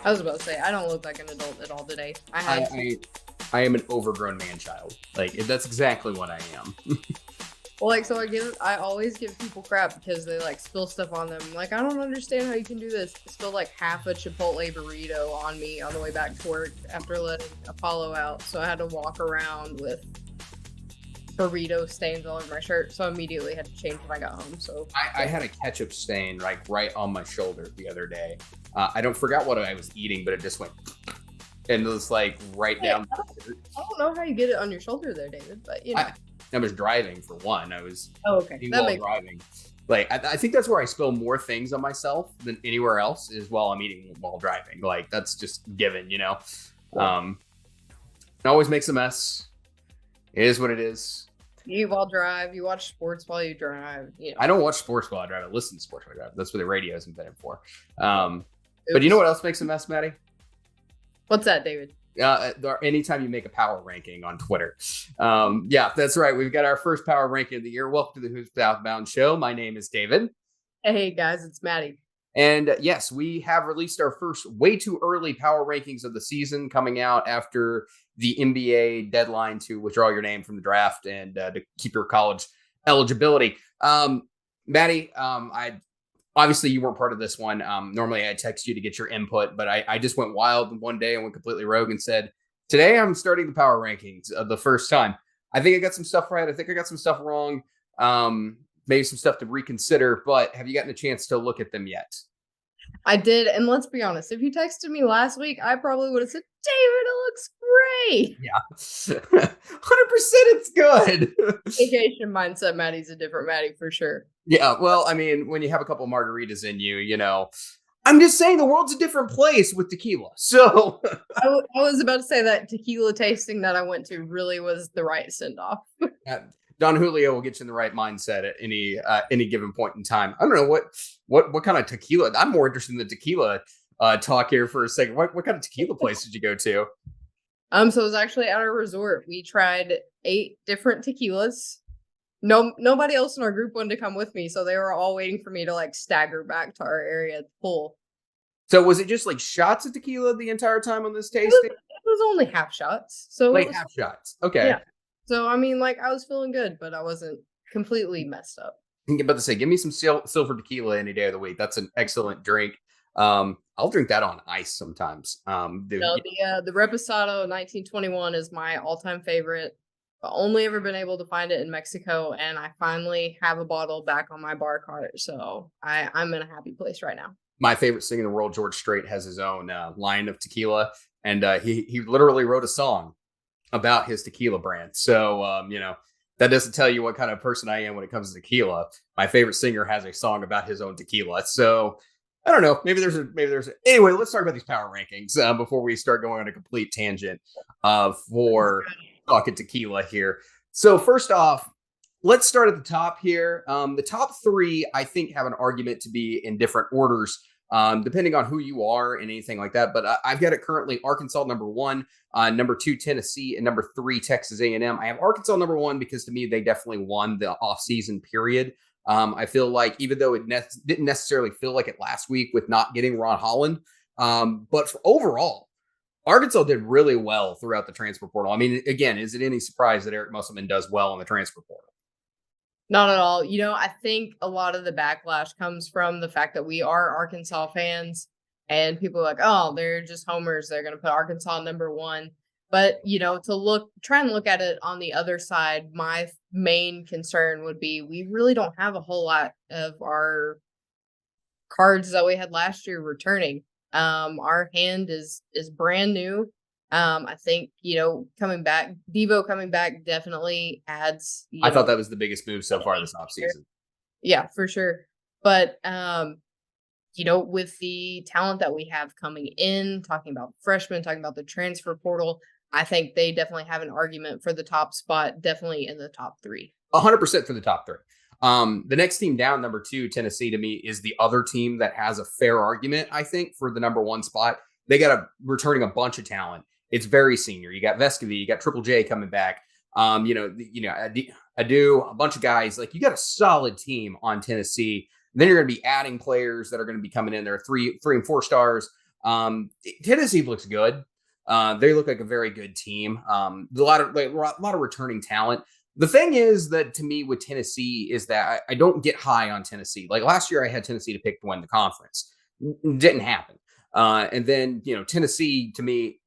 I was about to say, I don't look like an adult at all today. I I, had I, I am an overgrown man child. Like that's exactly what I am. Well, like, so I always give people crap because they like spill stuff on them. Like, I don't understand how you can do this. I spilled like half a Chipotle burrito on me on the way back to work after letting Apollo out. So I had to walk around with burrito stains all over my shirt. So I immediately had to change when I got home. So I had a ketchup stain like right on my shoulder the other day. I don't forget what I was eating, but it just went and it was like right Hey, down. I don't know how you get it on your shoulder there, David, but you know. I was driving for one. I was Oh, okay. That while makes driving. Like I think that's where I spill more things on myself than anywhere else is while I'm eating while driving. Like that's just given, you know. It always makes a mess. It is what it is. You eat while drive. You watch sports while you drive. You know. I don't watch sports while I drive. I listen to sports while I drive. That's what the radio is invented for. But you know what else makes a mess, Maddie? What's that, David? Anytime you make a power ranking on Twitter. Yeah, that's right. We've got our first power ranking of the year. Welcome to the Who's Southbound show. My name is David. Hey, guys, it's Maddie. And yes, we have released our first way too early power rankings of the season coming out after the NBA deadline to withdraw your name from the draft and to keep your college eligibility. Maddie, obviously you weren't part of this one. Normally I text you to get your input, but I just went wild one day and went completely rogue and said, today I'm starting the power rankings the first time. I think I got some stuff right. I think I got some stuff wrong. Maybe some stuff to reconsider, but have you gotten a chance to look at them yet? I did, and let's be honest, if you texted me last week, I probably would have said, David, it looks great. Yeah. 100% it's good. Vacation mindset Maddie's a different Maddie for sure. Yeah, well, I mean, when you have a couple margaritas in you, you know, I'm just saying the world's a different place with tequila. So I was about to say that tequila tasting that I went to really was the right send-off. Don Julio will get you in the right mindset at any given point in time. I don't know what kind of tequila. I'm more interested in the tequila talk here for a second. What kind of tequila place did you go to? So it was actually at our resort. We tried 8 different tequilas. Nobody else in our group wanted to come with me, so they were all waiting for me to like stagger back to our area at the pool. So was it just like shots of tequila the entire time on this tasting? It was only half shots. So like half shots. Okay. Yeah. So, I mean, like, I was feeling good, but I wasn't completely messed up. I'm about to say, give me some silver tequila any day of the week. That's an excellent drink. I'll drink that on ice sometimes. The Reposado 1921 is my all-time favorite. I've only ever been able to find it in Mexico, and I finally have a bottle back on my bar cart. So I'm in a happy place right now. My favorite singer in the world, George Strait, has his own line of tequila, and he literally wrote a song about his tequila brand. So, you know, that doesn't tell you what kind of person I am when it comes to tequila. My favorite singer has a song about his own tequila. So I don't know. Maybe there's anyway, let's talk about these power rankings before we start going on a complete tangent for talking tequila here. So first off, let's start at the top here. The top 3, I think, have an argument to be in different orders. Depending on who you are and anything like that. But I've got it currently Arkansas number 1, number 2 Tennessee, and number 3 Texas A&M. I have Arkansas number 1 because to me they definitely won the offseason period. I feel like even though it didn't necessarily feel like it last week with not getting Ron Holland, but overall, Arkansas did really well throughout the transfer portal. I mean, again, is it any surprise that Eric Musselman does well in the transfer portal? Not at all. You know, I think a lot of the backlash comes from the fact that we are Arkansas fans and people are like, oh, they're just homers. They're going to put Arkansas number 1. But, you know, try and look at it on the other side. My main concern would be we really don't have a whole lot of our cards that we had last year returning. Our hand is brand new. I think, you know, Devo coming back definitely adds. I thought that was the biggest move so far this offseason. Yeah, for sure. But, you know, with the talent that we have coming in, talking about freshmen, talking about the transfer portal, I think they definitely have an argument for the top spot, definitely in the top 3. 100% for the top 3. The next team down, number 2, Tennessee, to me, is the other team that has a fair argument, I think, for the number 1 spot. They got returning a bunch of talent. It's very senior. You got Vescovy, you got Triple J coming back. Adu, a bunch of guys. Like, you got a solid team on Tennessee. And then you're going to be adding players that are going to be coming in there, 3 and 4 stars. Tennessee looks good. They look like a very good team. A lot of returning talent. The thing is that to me with Tennessee is that I don't get high on Tennessee. Like last year, I had Tennessee to pick to win the conference. Didn't happen. And then Tennessee to me,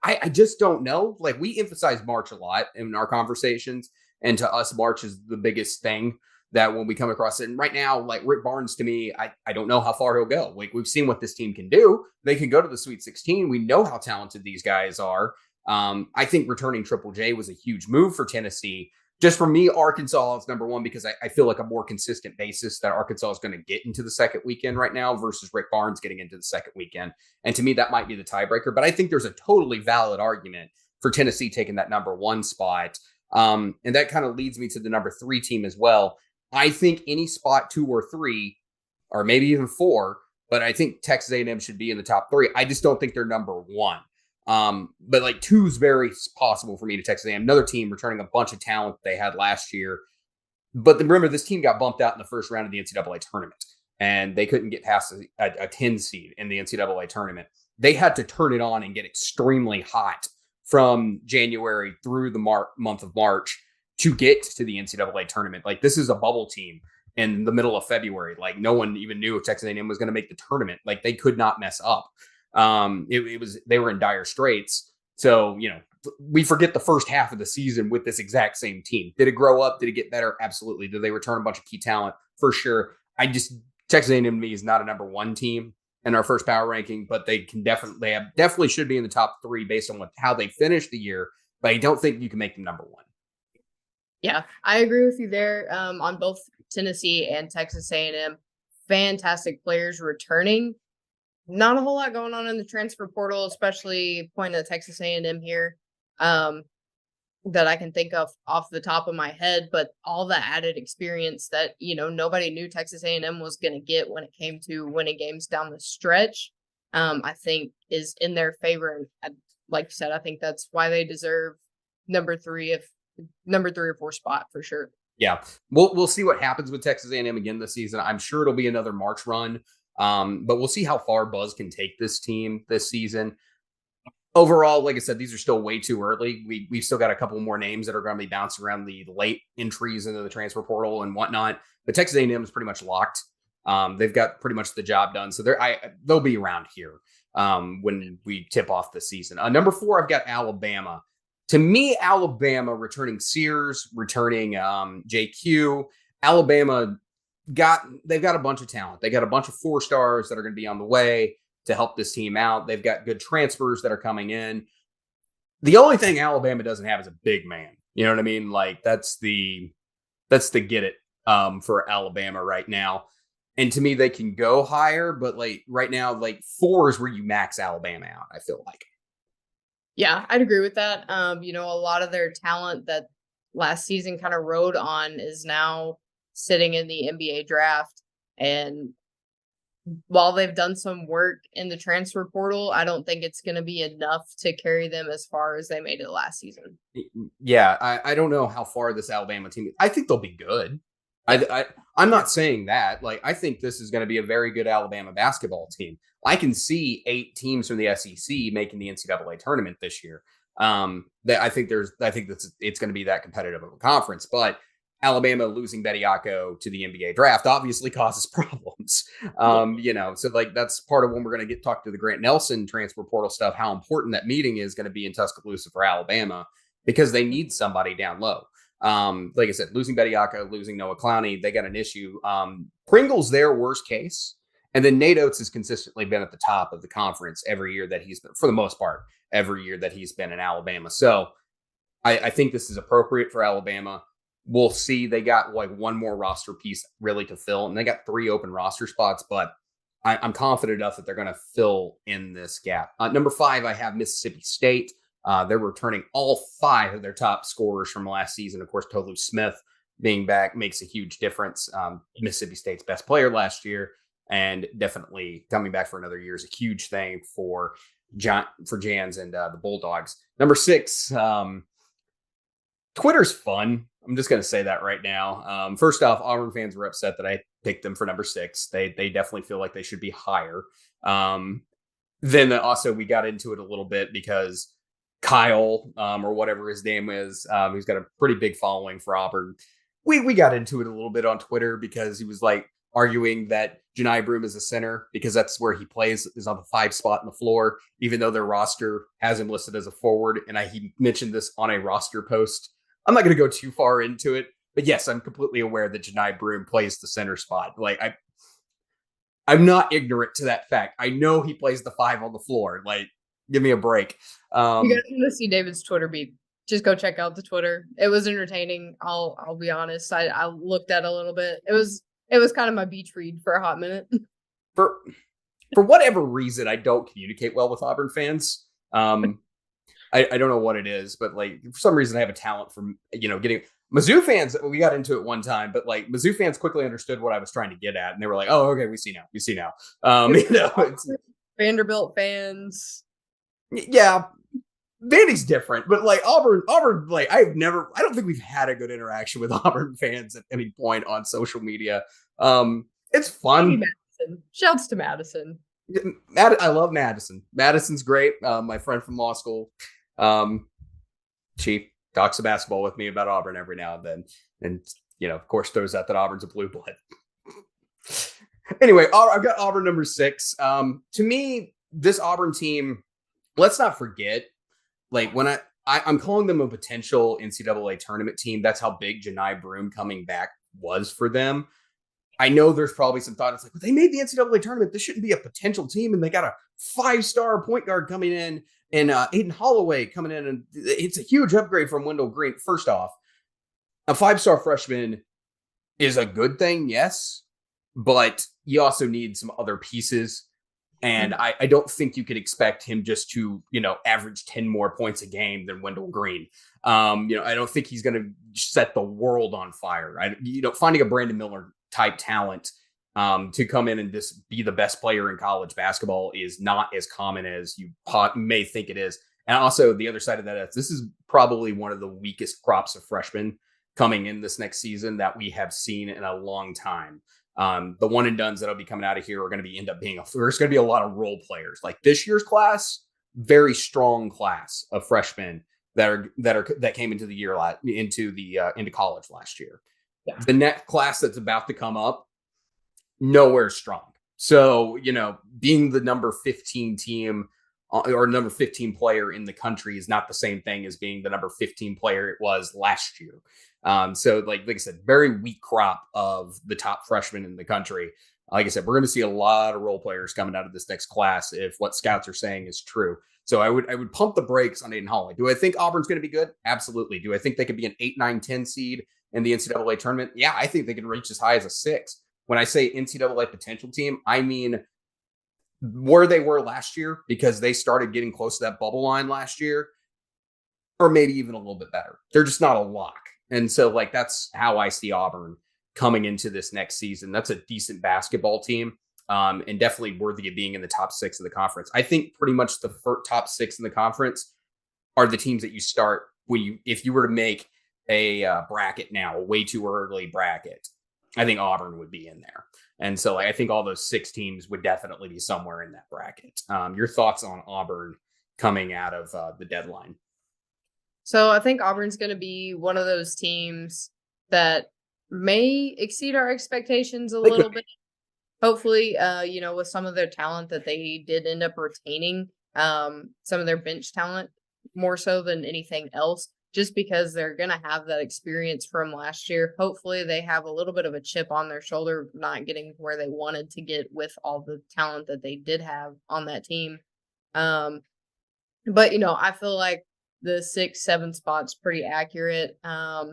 I just don't know. Like we emphasize March a lot in our conversations, and to us, March is the biggest thing that when we come across it. And right now, like Rick Barnes to me, I don't know how far he'll go. Like we've seen what this team can do. They can go to the Sweet 16. We know how talented these guys are. I think returning Triple J was a huge move for Tennessee. Just for me, Arkansas is number one because I feel like a more consistent basis that Arkansas is going to get into the second weekend right now versus Rick Barnes getting into the second weekend. And to me, that might be the tiebreaker. But I think there's a totally valid argument for Tennessee taking that number one spot. And that kind of leads me to the number 3 team as well. I think any spot 2 or 3, or maybe even 4, but I think Texas A&M should be in the top 3. I just don't think they're number 1. But like 2 is very possible for me to Texas A&M. Another team returning a bunch of talent they had last year. But remember, this team got bumped out in the first round of the NCAA tournament, and they couldn't get past a 10 seed in the NCAA tournament. They had to turn it on and get extremely hot from January through the month of March to get to the NCAA tournament. Like this is a bubble team in the middle of February. Like no one even knew if Texas A&M was going to make the tournament. Like they could not mess up. They were in dire straits. So, we forget the first half of the season with this exact same team. Did it grow up? Did it get better? Absolutely. Did they return a bunch of key talent? For sure. Texas A&M to me is not a number 1 team in our first power ranking, but they definitely should be in the top 3 based on how they finished the year. But I don't think you can make them number 1. Yeah, I agree with you there on both Tennessee and Texas A&M. Fantastic players returning. Not a whole lot going on in the transfer portal, especially pointing at Texas A&M here, that I can think of off the top of my head. But all the added experience that nobody knew Texas A&M was going to get when it came to winning games down the stretch, I think is in their favor. And like you said, I think that's why they deserve number 3 or 4 spot for sure. Yeah, we'll see what happens with Texas A&M again this season. I'm sure it'll be another March run. But we'll see how far Buzz can take this team this season. Overall, like I said, these are still way too early. We've still got a couple more names that are going to be bouncing around the late entries into the transfer portal and whatnot. But Texas A&M is pretty much locked. They've got pretty much the job done. So they'll be around here when we tip off the season. Number 4, I've got Alabama. To me, Alabama returning Sears, returning JQ. Alabama they've got a bunch of talent. They got a bunch of 4 stars that are going to be on the way to help this team out. They've got good transfers that are coming in. The only thing Alabama doesn't have is a big man. You know what I mean? Like that's the get it for Alabama right now. And to me, they can go higher, but like right now, like 4 is where you max Alabama out, I feel like. Yeah, I'd agree with that. A lot of their talent that last season kind of rode on is now sitting in the NBA draft. And while they've done some work in the transfer portal, I don't think it's going to be enough to carry them as far as they made it last season. Yeah, I don't know how far this Alabama team is. I think they'll be good. I'm not saying that. Like, I think this is going to be a very good Alabama basketball team. I can see 8 teams from the SEC making the NCAA tournament this year. I think it's going to be that competitive of a conference, but Alabama losing Bediako to the NBA draft obviously causes problems. So like that's part of when we're going to talk to the Grant Nelson transfer portal stuff, how important that meeting is going to be in Tuscaloosa for Alabama because they need somebody down low. Like I said, losing Bediako, losing Noah Clowney, they got an issue. Pringle's their worst case. And then Nate Oates has consistently been at the top of the conference every year that he's been, for the most part, every year that he's been in Alabama. So I think this is appropriate for Alabama. We'll see. They got like one more roster piece really to fill, and they got 3 open roster spots, but I'm confident enough that they're going to fill in this gap. Number 5, I have Mississippi State. They're returning all 5 of their top scorers from last season. Of course, Tolu Smith being back makes a huge difference. Mississippi State's best player last year, and definitely coming back for another year is a huge thing for Jans and the Bulldogs. Number 6, Twitter's fun. I'm just going to say that right now. First off, Auburn fans were upset that I picked them for number 6. They definitely feel like they should be higher. Then also we got into it a little bit because Kyle, or whatever his name is, who's got a pretty big following for Auburn. We got into it a little bit on Twitter because he was like arguing that Janai Broome is a center because that's where he plays, is on the 5 spot in the floor, even though their roster has him listed as a forward. And he mentioned this on a roster post. I'm not going to go too far into it, but yes, I'm completely aware that Janai Broome plays the center spot. Like I'm not ignorant to that fact. I know he plays the 5 on the floor. Like, give me a break. You guys want to see David's Twitter beat? Just go check out the Twitter. It was entertaining. I'll be honest. I looked at it a little bit. It was kind of my beach read for a hot minute. For whatever reason, I don't communicate well with Auburn fans. I don't know what it is, but like for some reason I have a talent for getting Mizzou fans. We got into it one time, but like Mizzou fans quickly understood what I was trying to get at, and they were like, "Oh, okay, we see now." Vanderbilt fans. Yeah, Vandy's different, but like Auburn, like I don't think we've had a good interaction with Auburn fans at any point on social media. It's fun. Shouts to Madison. I love Madison. Madison's great. My friend from law school, she talks basketball with me about Auburn every now and then, and of course, throws out that Auburn's a blue blood. Anyway, I've got Auburn number 6. To me, this Auburn team, let's not forget, like when I'm calling them a potential NCAA tournament team. That's how big Janai Broome coming back was for them. I know there's probably some thought. It's like, well, they made the NCAA tournament. This shouldn't be a potential team. And they got a 5-star point guard coming in and Aiden Holloway coming in. And it's a huge upgrade from Wendell Green. First off, a 5-star freshman is a good thing. Yes. But you also need some other pieces. And I don't think you could expect him just to, average 10 more points a game than Wendell Green. I don't think he's going to set the world on fire. Finding a Brandon Miller type talent to come in and just be the best player in college basketball is not as common as you may think it is. And also the other side of that is this is probably one of the weakest crops of freshmen coming in this next season that we have seen in a long time. The one and dones that'll be coming out of here are going to there's going to be a lot of role players. Like this year's class, very strong class of freshmen that came into the year into college last year. Yeah. The next class that's about to come up, nowhere strong. So, being the number 15 team or number 15 player in the country is not the same thing as being the number 15 player it was last year. So like I said, very weak crop of the top freshmen in the country. Like I said, we're going to see a lot of role players coming out of this next class if what scouts are saying is true. So I would pump the brakes on Aiden Holloway. Do I think Auburn's going to be good? Absolutely. Do I think they could be an 8, 9, 10 seed in the NCAA tournament? Yeah, I think they can reach as high as a 6. When I say NCAA potential team, I mean where they were last year because they started getting close to that bubble line last year, or maybe even a little bit better. They're just not a lock. And so like that's how I see Auburn coming into this next season. That's a decent basketball team and definitely worthy of being in the top 6 of the conference. I think pretty much the top 6 in the conference are the teams that you start if you were to make a bracket now, a way too early bracket. I think Auburn would be in there. And so I think all those 6 teams would definitely be somewhere in that bracket. Your thoughts on Auburn coming out of the deadline? So I think Auburn's going to be one of those teams that may exceed our expectations a little bit. Hopefully, with some of their talent that they did end up retaining, some of their bench talent more so than anything else, just because they're going to have that experience from last year. Hopefully they have a little bit of a chip on their shoulder, not getting where they wanted to get with all the talent that they did have on that team. But, I feel like the 6, 7 spot's pretty accurate. I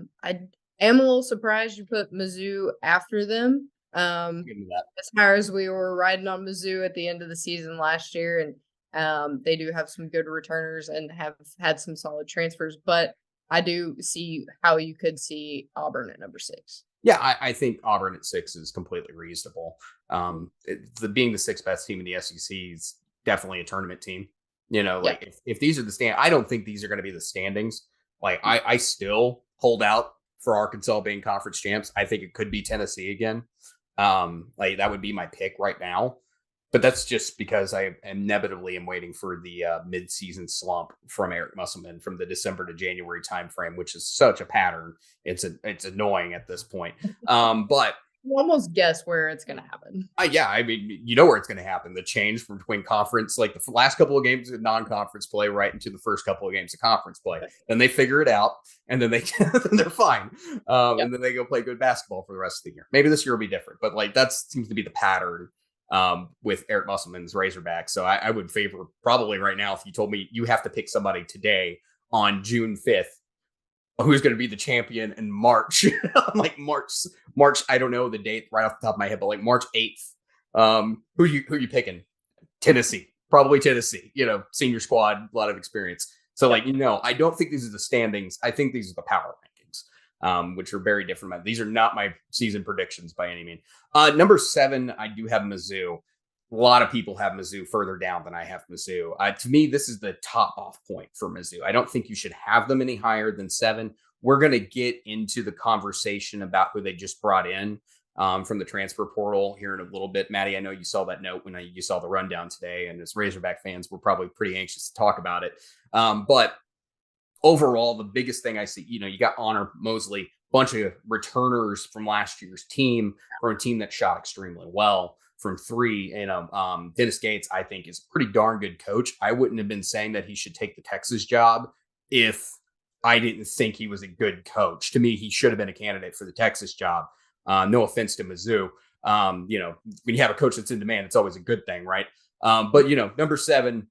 am a little surprised you put Mizzou after them. As far as we were riding on Mizzou at the end of the season last year, and they do have some good returners and have had some solid transfers, but I do see how you could see Auburn at number 6. Yeah, I think Auburn at 6 is completely reasonable. Being the 6th best team in the SEC is definitely a tournament team. If these are the I don't think these are going to be the standings. Like I still hold out for Arkansas being conference champs. I think it could be Tennessee again. Like that would be my pick right now. But that's just because I inevitably am waiting for the mid-season slump from Eric Musselman from the December to January timeframe, which is such a pattern. It's annoying at this point. But You almost guess where it's going to happen. yeah, I mean, you know where it's going to happen. The change from between conference, like the last couple of games of non-conference play, right into the first couple of games of conference play. Then they figure it out, and then then they're fine, Yep. and then they go play good basketball for the rest of the year. Maybe this year will be different, but like that seems to be the pattern with Eric Musselman's Razorbacks. So I would favor probably right now if you told me you have to pick somebody today on June 5th who's going to be the champion in March. Like March. I don't know the date right off the top of my head, but like March 8th. Who you picking? Tennessee, probably Tennessee. You know, senior squad, a lot of experience. So like, I don't think these are the standings. I think these are the power rankings, which are very different. These are not my season predictions by any means. Number 7, I do have Mizzou. A lot of people have Mizzou further down than I have Mizzou. To me, this is the top off point for Mizzou. I don't think you should have them any higher than 7. We're going to get into the conversation about who they just brought in from the transfer portal here in a little bit. Maddie, I know you saw that note when you saw the rundown today, and as Razorback fans, we're probably pretty anxious to talk about it. But overall, the biggest thing I see, you got Honor Mosley, bunch of returners from last year's team, or a team that shot extremely well from 3. Dennis Gates, I think, is a pretty darn good coach. I wouldn't have been saying that he should take the Texas job if I didn't think he was a good coach. To me, he should have been a candidate for the Texas job. No offense to Mizzou. When you have a coach that's in demand, it's always a good thing, right? But number 7,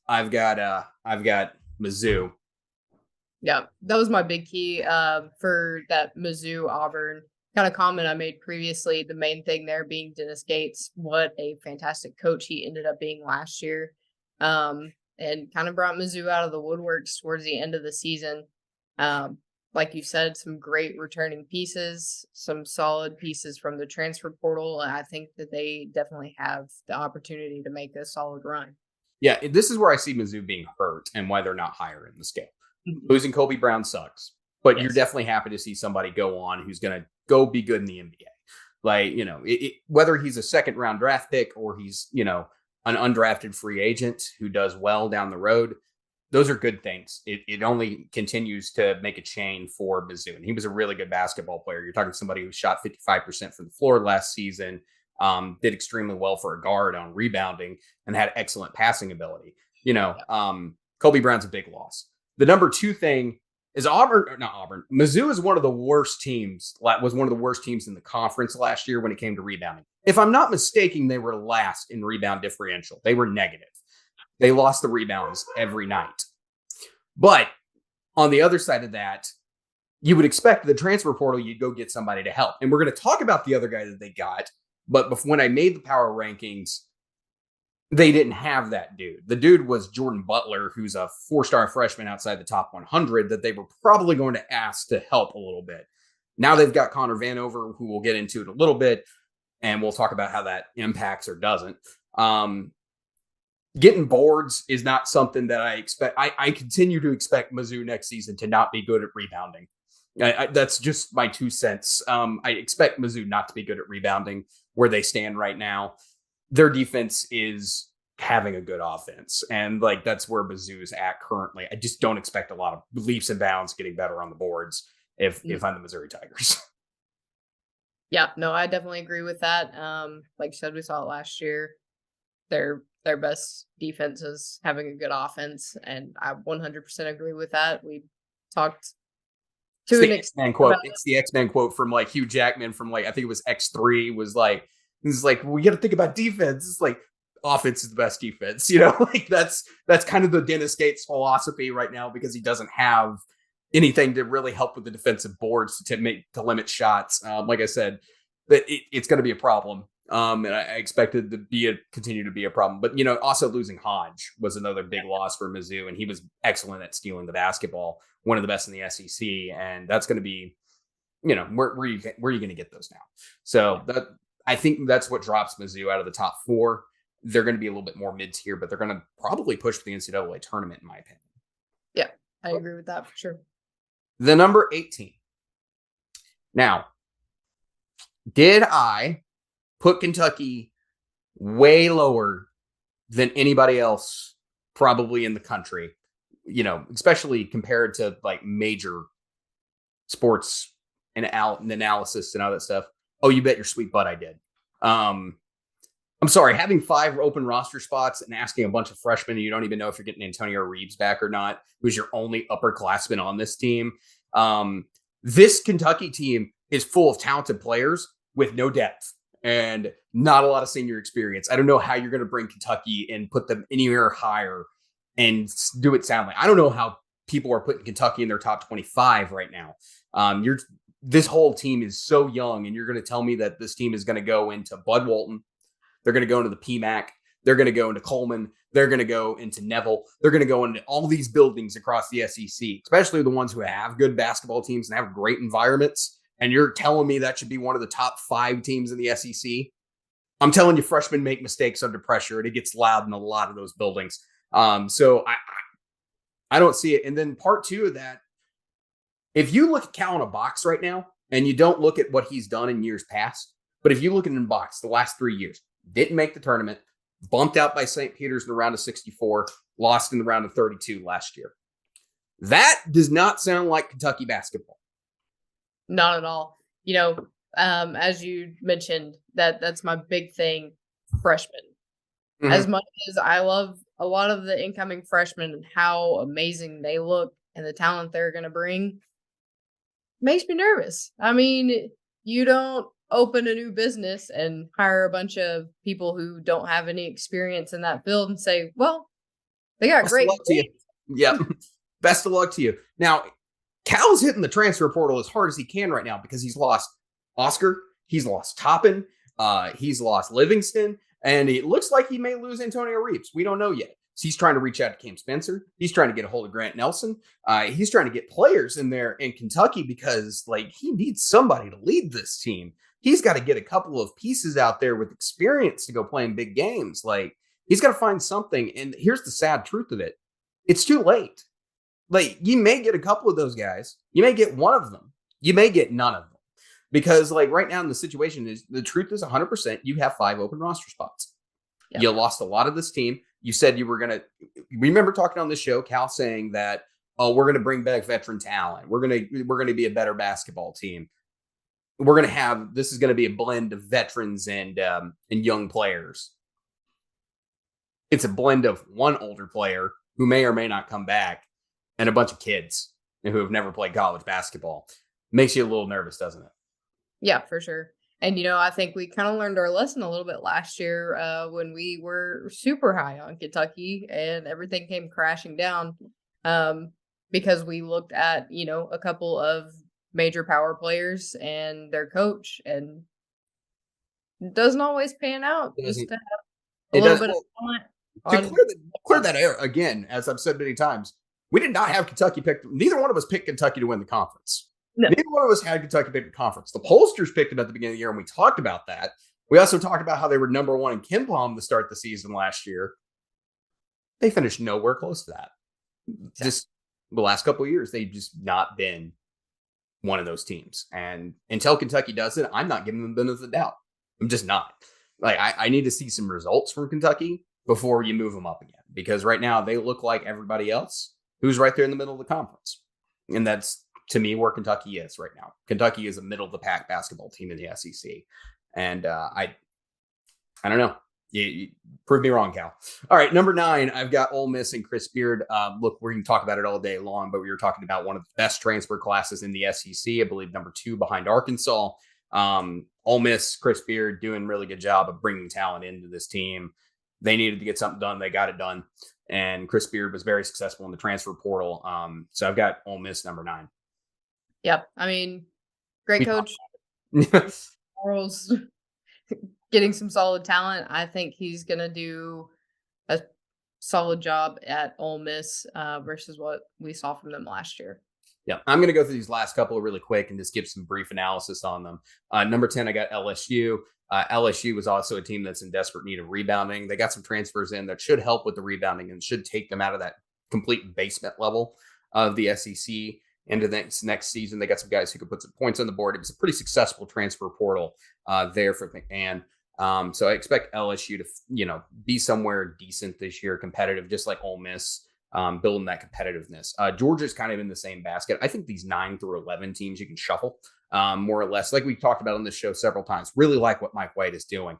I've got Mizzou. Yeah, that was my big key for that Mizzou Auburn kind of comment I made previously. The main thing there being Dennis Gates. What a fantastic coach he ended up being last year, and kind of brought Mizzou out of the woodworks towards the end of the season. Like you said, some great returning pieces, some solid pieces from the transfer portal. And I think that they definitely have the opportunity to make a solid run. Yeah, this is where I see Mizzou being hurt and why they're not higher in the scale. Losing Kobe Brown sucks, but you're definitely happy to see somebody go on who's going to go be good in the NBA. Like, whether he's a second round draft pick or he's, an undrafted free agent who does well down the road, those are good things. It only continues to make a chain for Mizzou. And he was a really good basketball player. You're talking somebody who shot 55% from the floor last season, did extremely well for a guard on rebounding, and had excellent passing ability. Kobe Brown's a big loss. The number 2 thing is Mizzou is one of the worst teams, was one of the worst teams in the conference last year when it came to rebounding. If I'm not mistaken, they were last in rebound differential. They were negative. They lost the rebounds every night. But on the other side of that, you would expect the transfer portal, you'd go get somebody to help. And we're going to talk about the other guy that they got. But when I made the power rankings, they didn't have that dude. The dude was Jordan Butler, who's a 4-star freshman outside the top 100 that they were probably going to ask to help a little bit. Now they've got Connor Vanover, who we'll get into it a little bit, and we'll talk about how that impacts or doesn't. Getting boards is not something that I expect. I continue to expect Mizzou next season to not be good at rebounding. That's just my 2 cents. I expect Mizzou not to be good at rebounding where they stand right now. Their defense is having a good offense. And like, that's where Mizzou's at currently. I just don't expect a lot of leaps and bounds getting better on the boards if I'm the Missouri Tigers. Yeah, no, I definitely agree with that. Like you said, we saw it last year. Their best defense is having a good offense. And I 100% agree with that. We talked to an extent quote. It's the X-Men quote from like Hugh Jackman from like, I think it was X3 was like, it's like, well, we got to think about defense. It's like offense is the best defense, like that's kind of the Dennis Gates philosophy right now, because he doesn't have anything to really help with the defensive boards to limit shots. Like I said, that it's going to be a problem. And I expected to continue to be a problem, but also losing Hodge was another big loss for Mizzou, and he was excellent at stealing the basketball, one of the best in the SEC, and that's going to be, where are you going to get those now? So I think that's what drops Mizzou out of the top 4. They're going to be a little bit more mid-tier, but they're going to probably push for the NCAA tournament, in my opinion. Yeah, I agree with that for sure. The number 18. Now, did I put Kentucky way lower than anybody else probably in the country, especially compared to like major sports and analysis and all that stuff. Oh, you bet your sweet butt I did. I'm sorry, having 5 open roster spots and asking a bunch of freshmen and you don't even know if you're getting Antonio Reeves back or not, who's your only upperclassman on this team. This Kentucky team is full of talented players with no depth and not a lot of senior experience. I don't know how you're going to bring Kentucky and put them anywhere higher and do it soundly. I don't know how people are putting Kentucky in their top 25 right now. This whole team is so young, and you're going to tell me that this team is going to go into Bud Walton. They're going to go into the PMAC. They're going to go into Coleman. They're going to go into Neville. They're going to go into all these buildings across the SEC, especially the ones who have good basketball teams and have great environments. And you're telling me that should be one of the top 5 teams in the SEC? I'm telling you, freshmen make mistakes under pressure, and it gets loud in a lot of those buildings. So I don't see it. And then part 2 of that, if you look at Cal in a box right now, and you don't look at what he's done in years past, but if you look at him in box the last 3 years, didn't make the tournament, bumped out by St. Peter's in the round of 64, lost in the round of 32 last year. That does not sound like Kentucky basketball. Not at all. As you mentioned, that's my big thing, freshmen. Mm-hmm. As much as I love a lot of the incoming freshmen and how amazing they look and the talent they're going to bring, makes me nervous. I mean, you don't open a new business and hire a bunch of people who don't have any experience in that field and say, well, they got great. Yeah. Best of luck to you. Now, Cal's hitting the transfer portal as hard as he can right now because he's lost Oscar, he's lost Toppin, he's lost Livingston, and it looks like he may lose Antonio Reeves. We don't know yet. So he's trying to reach out to Cam Spencer. He's trying to get a hold of Grant Nelson. He's trying to get players in there in Kentucky because he needs somebody to lead this team. He's got to get a couple of pieces out there with experience to go play in big games. He's got to find something. And here's the sad truth of it. It's too late. You may get a couple of those guys. You may get one of them. You may get none of them. Because right now in the situation is the truth is 100%. You have 5 open roster spots. Yep. You lost a lot of this team. You said you were going to, remember talking on this show, Cal saying that, we're going to bring back veteran talent. We're going to be a better basketball team. This is going to be a blend of veterans and young players. It's a blend of one older player who may or may not come back and a bunch of kids who have never played college basketball. Makes you a little nervous, doesn't it? Yeah, for sure. And, I think we kind of learned our lesson a little bit last year when we were super high on Kentucky and everything came crashing down because we looked at, a couple of major power players and their coach, and it doesn't always pan out. Just to have a little bit of talent. To clear that air, again, as I've said many times, we did not have Kentucky picked. Neither one of us picked Kentucky to win the conference. No. Neither one of us had Kentucky pick the conference. The pollsters picked it at the beginning of the year, and we talked about that. We also talked about how they were number 1 in KenPom to start the season last year. They finished nowhere close to that. Exactly. Just the last couple of years, they've just not been one of those teams. And until Kentucky does it, I'm not giving them the benefit of the doubt. I'm just not. I need to see some results from Kentucky before you move them up again. Because right now, they look like everybody else who's right there in the middle of the conference. And that's, to me, where Kentucky is right now. Kentucky is a middle-of-the-pack basketball team in the SEC. And I don't know. You prove me wrong, Cal. All right, number 9, I've got Ole Miss and Chris Beard. Look, we can talk about it all day long, but we were talking about one of the best transfer classes in the SEC. I believe number 2 behind Arkansas. Ole Miss, Chris Beard doing a really good job of bringing talent into this team. They needed to get something done. They got it done. And Chris Beard was very successful in the transfer portal. So I've got Ole Miss number 9. Yep. I mean, great coach. Charles getting some solid talent. I think he's going to do a solid job at Ole Miss versus what we saw from them last year. Yeah, I'm going to go through these last couple really quick and just give some brief analysis on them. Number 10, I got LSU. LSU was also a team that's in desperate need of rebounding. They got some transfers in that should help with the rebounding and should take them out of that complete basement level of the SEC into the next season. They got some guys who could put some points on the board. It was a pretty successful transfer portal there for McMahon. So I expect LSU to, be somewhere decent this year, competitive, just like Ole Miss, building that competitiveness. Georgia's kind of in the same basket. I think these 9 through 11 teams you can shuffle, more or less, like we've talked about on this show several times. Really like what Mike White is doing.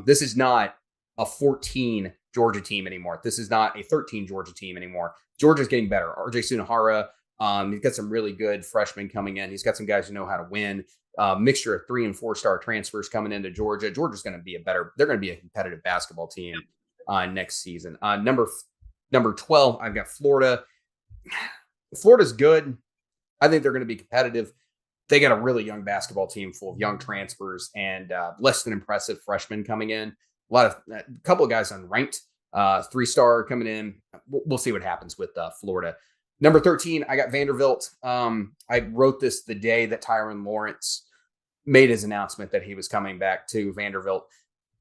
This is not a 14 Georgia team anymore. This is not a 13 Georgia team anymore. Georgia's getting better. RJ Sunahara, he's got some really good freshmen coming in. He's got some guys who know how to win. Mixture of 3 and 4 star transfers coming into Georgia. Georgia's going to be they're going to be a competitive basketball team next season. Number 12, I've got Florida. Florida's good. I think they're going to be competitive. They got a really young basketball team full of young transfers and less than impressive freshmen coming in. A couple of guys unranked, 3-star coming in. We'll see what happens with Florida. Number 13, I got Vanderbilt. I wrote this the day that Tyron Lawrence made his announcement that he was coming back to Vanderbilt.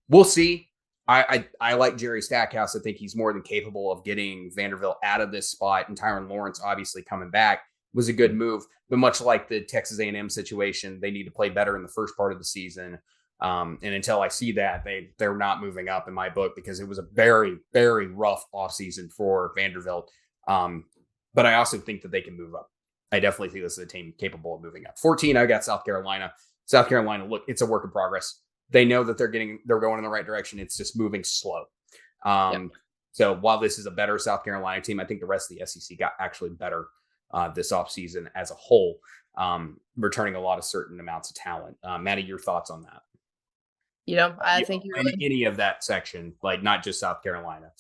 We'll see. I like Jerry Stackhouse. I think he's more than capable of getting Vanderbilt out of this spot. And Tyron Lawrence obviously coming back was a good move. But much like the Texas A&M situation, they need to play better in the first part of the season. And until I see that, they're not moving up in my book, because it was a very, very rough offseason for Vanderbilt. But I also think that they can move up. I definitely think this is a team capable of moving up. 14, I got South Carolina. South Carolina, look, it's a work in progress. They know that they're going in the right direction. It's just moving slow. So while this is a better South Carolina team, I think the rest of the SEC got actually better this offseason as a whole, returning a lot of certain amounts of talent. Maddie, your thoughts on that? I think you're in any of that section, like not just South Carolina.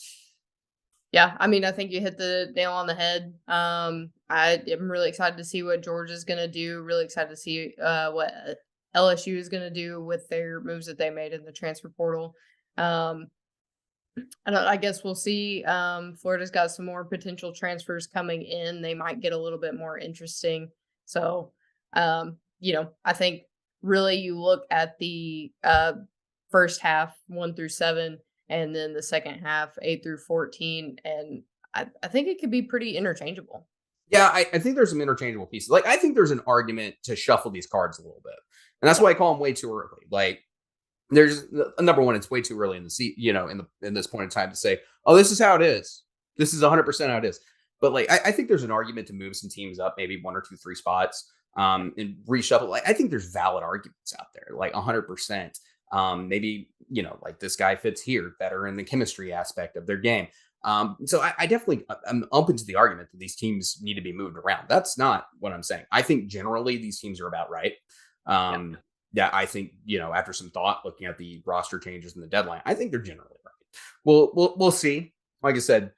Yeah, I mean, I think you hit the nail on the head. I am really excited to see what Georgia's going to do. Really excited to see what LSU is going to do with their moves that they made in the transfer portal. I guess we'll see. Florida's got some more potential transfers coming in. They might get a little bit more interesting. So, I think really you look at the first half 1 through 7, and then the second half 8 through 14, and I think it could be pretty interchangeable. Yeah, I think there's some interchangeable pieces. Like, I think there's an argument to shuffle these cards a little bit, and that's why I call them way too early. Like, there's number one, it's way too early in the season, in this point in time to say, oh, this is how it is. This is 100% how it is. But like, I think there's an argument to move some teams up, maybe 1 or 2, 3 spots, and reshuffle. Like, I think there's valid arguments out there, like 100%. Maybe, like this guy fits here better in the chemistry aspect of their game. So I definitely, I'm open to the argument that these teams need to be moved around. That's not what I'm saying. I think generally these teams are about right. Yeah, I think, after some thought, looking at the roster changes and the deadline, I think they're generally right. We'll see. Like I said,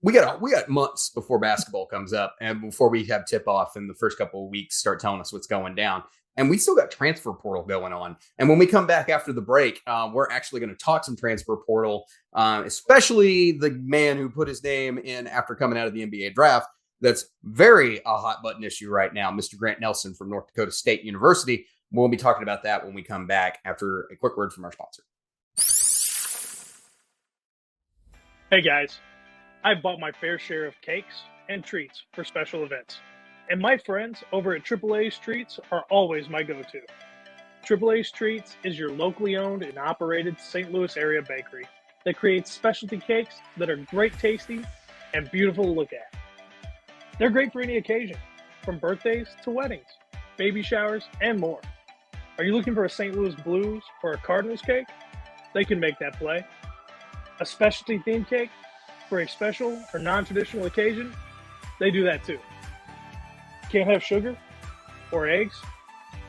we got months before basketball comes up and before we have tip off and the first couple of weeks start telling us what's going down. And we still got transfer portal going on. And when we come back after the break, we're actually going to talk some transfer portal, especially the man who put his name in after coming out of the NBA draft. That's very a hot button issue right now, Mr. Grant Nelson from North Dakota State University. We'll be talking about that when we come back after a quick word from our sponsor. Hey guys, I've bought my fair share of cakes and treats for special events. And my friends over at AAA's Treats are always my go-to. AAA's Treats is your locally owned and operated St. Louis area bakery that creates specialty cakes that are great tasting and beautiful to look at. They're great for any occasion, from birthdays to weddings, baby showers, and more. Are you looking for a St. Louis Blues or a Cardinals cake? They can make that play. A specialty themed cake for a special or non-traditional occasion? They do that too. Can't have sugar or eggs?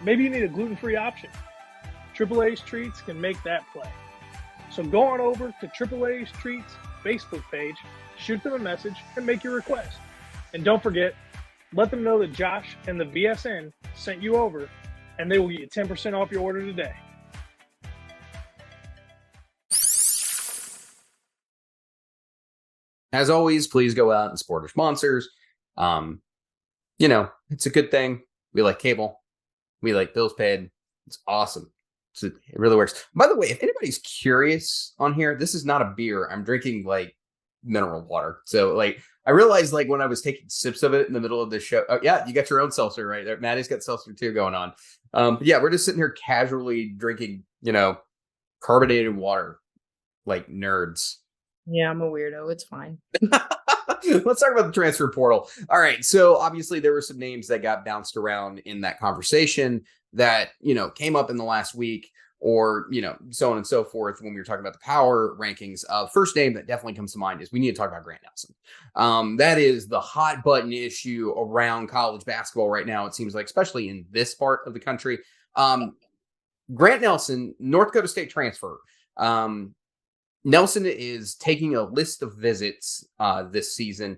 Maybe you need a gluten-free option. AAA's Treats can make that play. So go on over to AAA's Treats Facebook page, shoot them a message, and make your request. And don't forget, let them know that Josh and the VSN sent you over, and they will get you 10% off your order today. As always, please go out and support our sponsors. It's a good thing. We like cable. We like bills paid. It's awesome. It really works. By the way, if anybody's curious on here, this is not a beer. I'm drinking like mineral water. So like, I realized like when I was taking sips of it in the middle of the show. Oh yeah, you got your own seltzer right there. Maddie's got seltzer too going on. But yeah, we're just sitting here casually drinking, Carbonated water, like nerds. Yeah, I'm a weirdo. It's fine. Let's talk about the transfer portal. All right. So obviously there were some names that got bounced around in that conversation that, came up in the last week or, so on and so forth when we were talking about the power rankings. First name that definitely comes to mind is we need to talk about Grant Nelson. That is the hot button issue around college basketball right now. It seems like, especially in this part of the country. Grant Nelson, North Dakota State transfer. Nelson is taking a list of visits this season.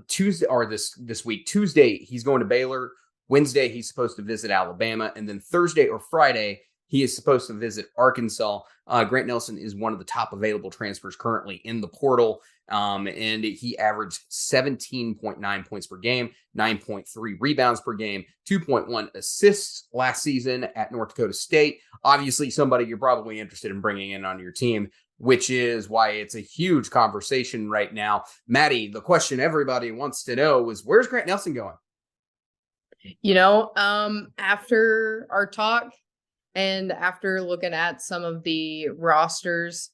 Tuesday or this week. Tuesday, he's going to Baylor. Wednesday, he's supposed to visit Alabama. And then Thursday or Friday, he is supposed to visit Arkansas. Grant Nelson is one of the top available transfers currently in the portal. And he averaged 17.9 points per game, 9.3 rebounds per game, 2.1 assists last season at North Dakota State. Obviously, somebody you're probably interested in bringing in on your team, which is why it's a huge conversation right now. Maddie, the question everybody wants to know is, where's Grant Nelson going? After our talk and after looking at some of the rosters,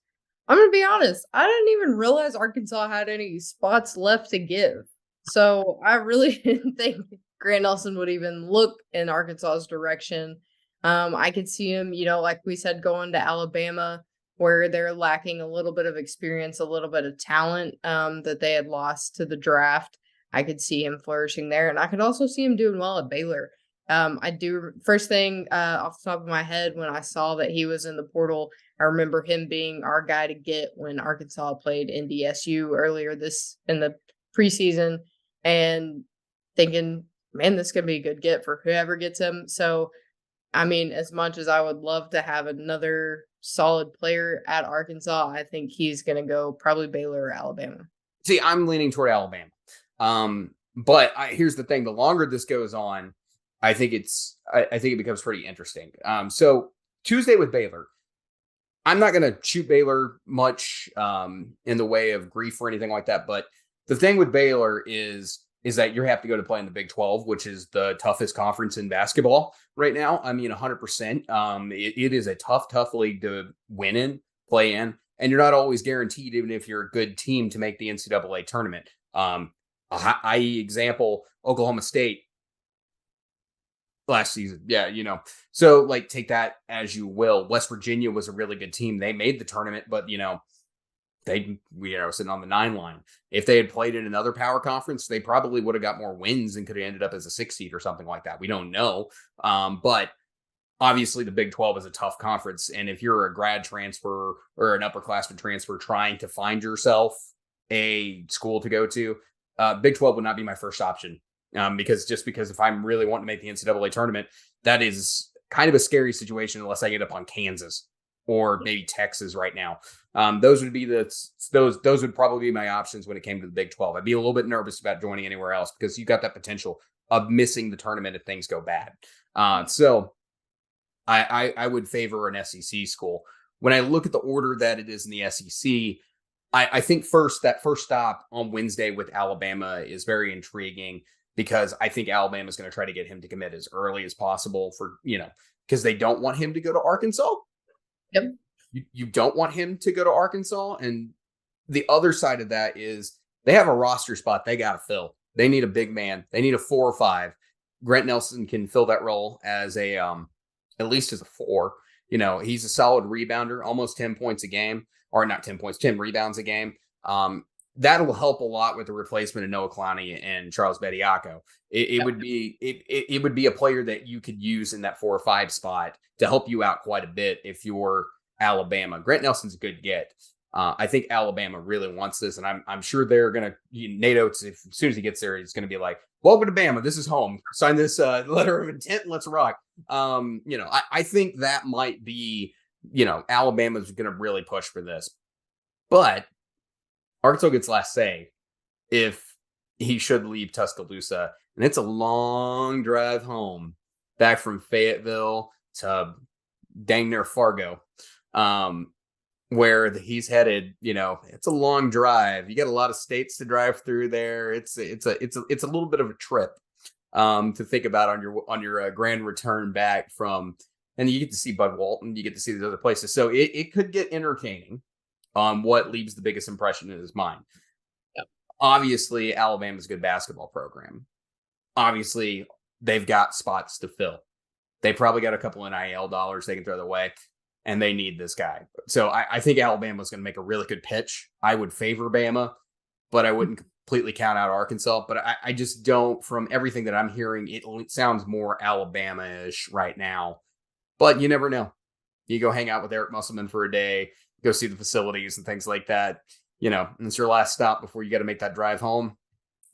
I'm going to be honest, I didn't even realize Arkansas had any spots left to give. So I really didn't think Grant Nelson would even look in Arkansas's direction. I could see him, like we said, going to Alabama, where they're lacking a little bit of experience, a little bit of talent that they had lost to the draft. I could see him flourishing there. And I could also see him doing well at Baylor. First thing off the top of my head, when I saw that he was in the portal, I remember him being our guy to get when Arkansas played NDSU earlier in the preseason, and thinking, man, this could be a good get for whoever gets him. So, I mean, as much as I would love to have another solid player at Arkansas, I think he's going to go probably Baylor or Alabama. See, I'm leaning toward Alabama. But here's the thing: the longer this goes on, I think it becomes pretty interesting. So Tuesday with Baylor, I'm not going to shoot Baylor much in the way of grief or anything like that. But the thing with Baylor is that you have to go to play in the Big 12, which is the toughest conference in basketball right now. I mean, 100%. It is a tough league to win in, play in, and you're not always guaranteed, even if you're a good team, to make the NCAA tournament. I.e. example, Oklahoma State last season. Yeah, so like take that as you will. West Virginia was a really good team. They made the tournament, but they sitting on the 9 line. If they had played in another power conference, they probably would have got more wins and could have ended up as a 6 seed or something like that. We don't know. But obviously the Big 12 is a tough conference. And if you're a grad transfer or an upperclassman transfer trying to find yourself a school to go to, Big 12 would not be my first option. Because if I'm really wanting to make the NCAA tournament, that is kind of a scary situation unless I get up on Kansas or maybe Texas right now. Those would probably be my options when it came to the Big 12. I'd be a little bit nervous about joining anywhere else because you got that potential of missing the tournament if things go bad. So I would favor an SEC school. When I look at the order that it is in the SEC, I think that first stop on Wednesday with Alabama is very intriguing because I think Alabama is going to try to get him to commit as early as possible because they don't want him to go to Arkansas. Yep. You don't want him to go to Arkansas. And the other side of that is they have a roster spot they got to fill. They need a big man. They need a 4 or 5. Grant Nelson can fill that role as at least as a 4. He's a solid rebounder, almost 10 points a game. Or not 10 points, 10 rebounds a game. That'll help a lot with the replacement of Noah Clowney and Charles Bediako. It would be a player that you could use in that 4 or 5 spot to help you out quite a bit if you're Alabama. Grant Nelson's a good get. I think Alabama really wants this, and I'm sure they're gonna Nate Oates, as soon as he gets there, he's gonna be like, "Welcome to Bama. This is home. Sign this letter of intent and let's rock." I think that might be. Alabama's going to really push for this. But Arkansas gets last say if he should leave Tuscaloosa. And it's a long drive home back from Fayetteville to dang near Fargo, where he's headed. It's a long drive. You got a lot of states to drive through there. It's a little bit of a trip to think about on your grand return back from and you get to see Bud Walton, you get to see these other places. So it could get entertaining on what leaves the biggest impression in his mind. Yep. Obviously, Alabama's a good basketball program. Obviously, they've got spots to fill. They probably got a couple of NIL dollars they can throw their way, and they need this guy. So I think Alabama's going to make a really good pitch. I would favor Bama, but I wouldn't completely count out Arkansas. But I just don't, from everything that I'm hearing, it sounds more Alabama-ish right now. But you never know. You go hang out with Eric Musselman for a day, go see the facilities and things like that. You know, and it's your last stop before you got to make that drive home.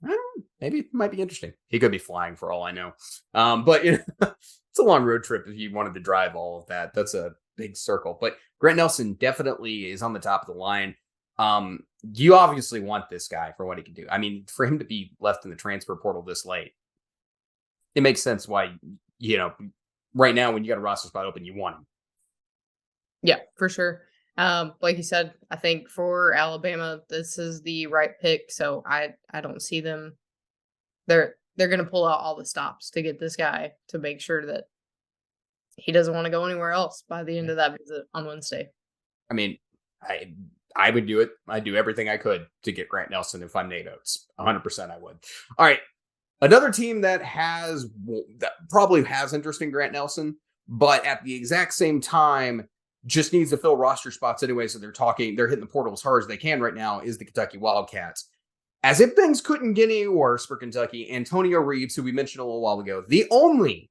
I don't know, maybe it might be interesting. He could be flying for all I know. But you know, it's a long road trip if you wanted to drive all of that. That's a big circle. But Grant Nelson definitely is on the top of the line. You obviously want this guy for what he can do. I mean, for him to be left in the transfer portal this late, it makes sense why, you know, right now when you got a roster spot open, you want him. Yeah, for sure. Like you said, I think for Alabama, this is the right pick. So I don't see them. They're going to pull out all the stops to get this guy to make sure that he doesn't want to go anywhere else by the end of that visit on Wednesday. I mean, I would do it. I'd do everything I could to get Grant Nelson if I'm Nate Oates. 100% I would. All right. Another team that probably has interest in Grant Nelson, but at the exact same time just needs to fill roster spots anyway. So they're hitting the portal as hard as they can right now, is the Kentucky Wildcats. As if things couldn't get any worse for Kentucky, Antonio Reeves, who we mentioned a little while ago, the only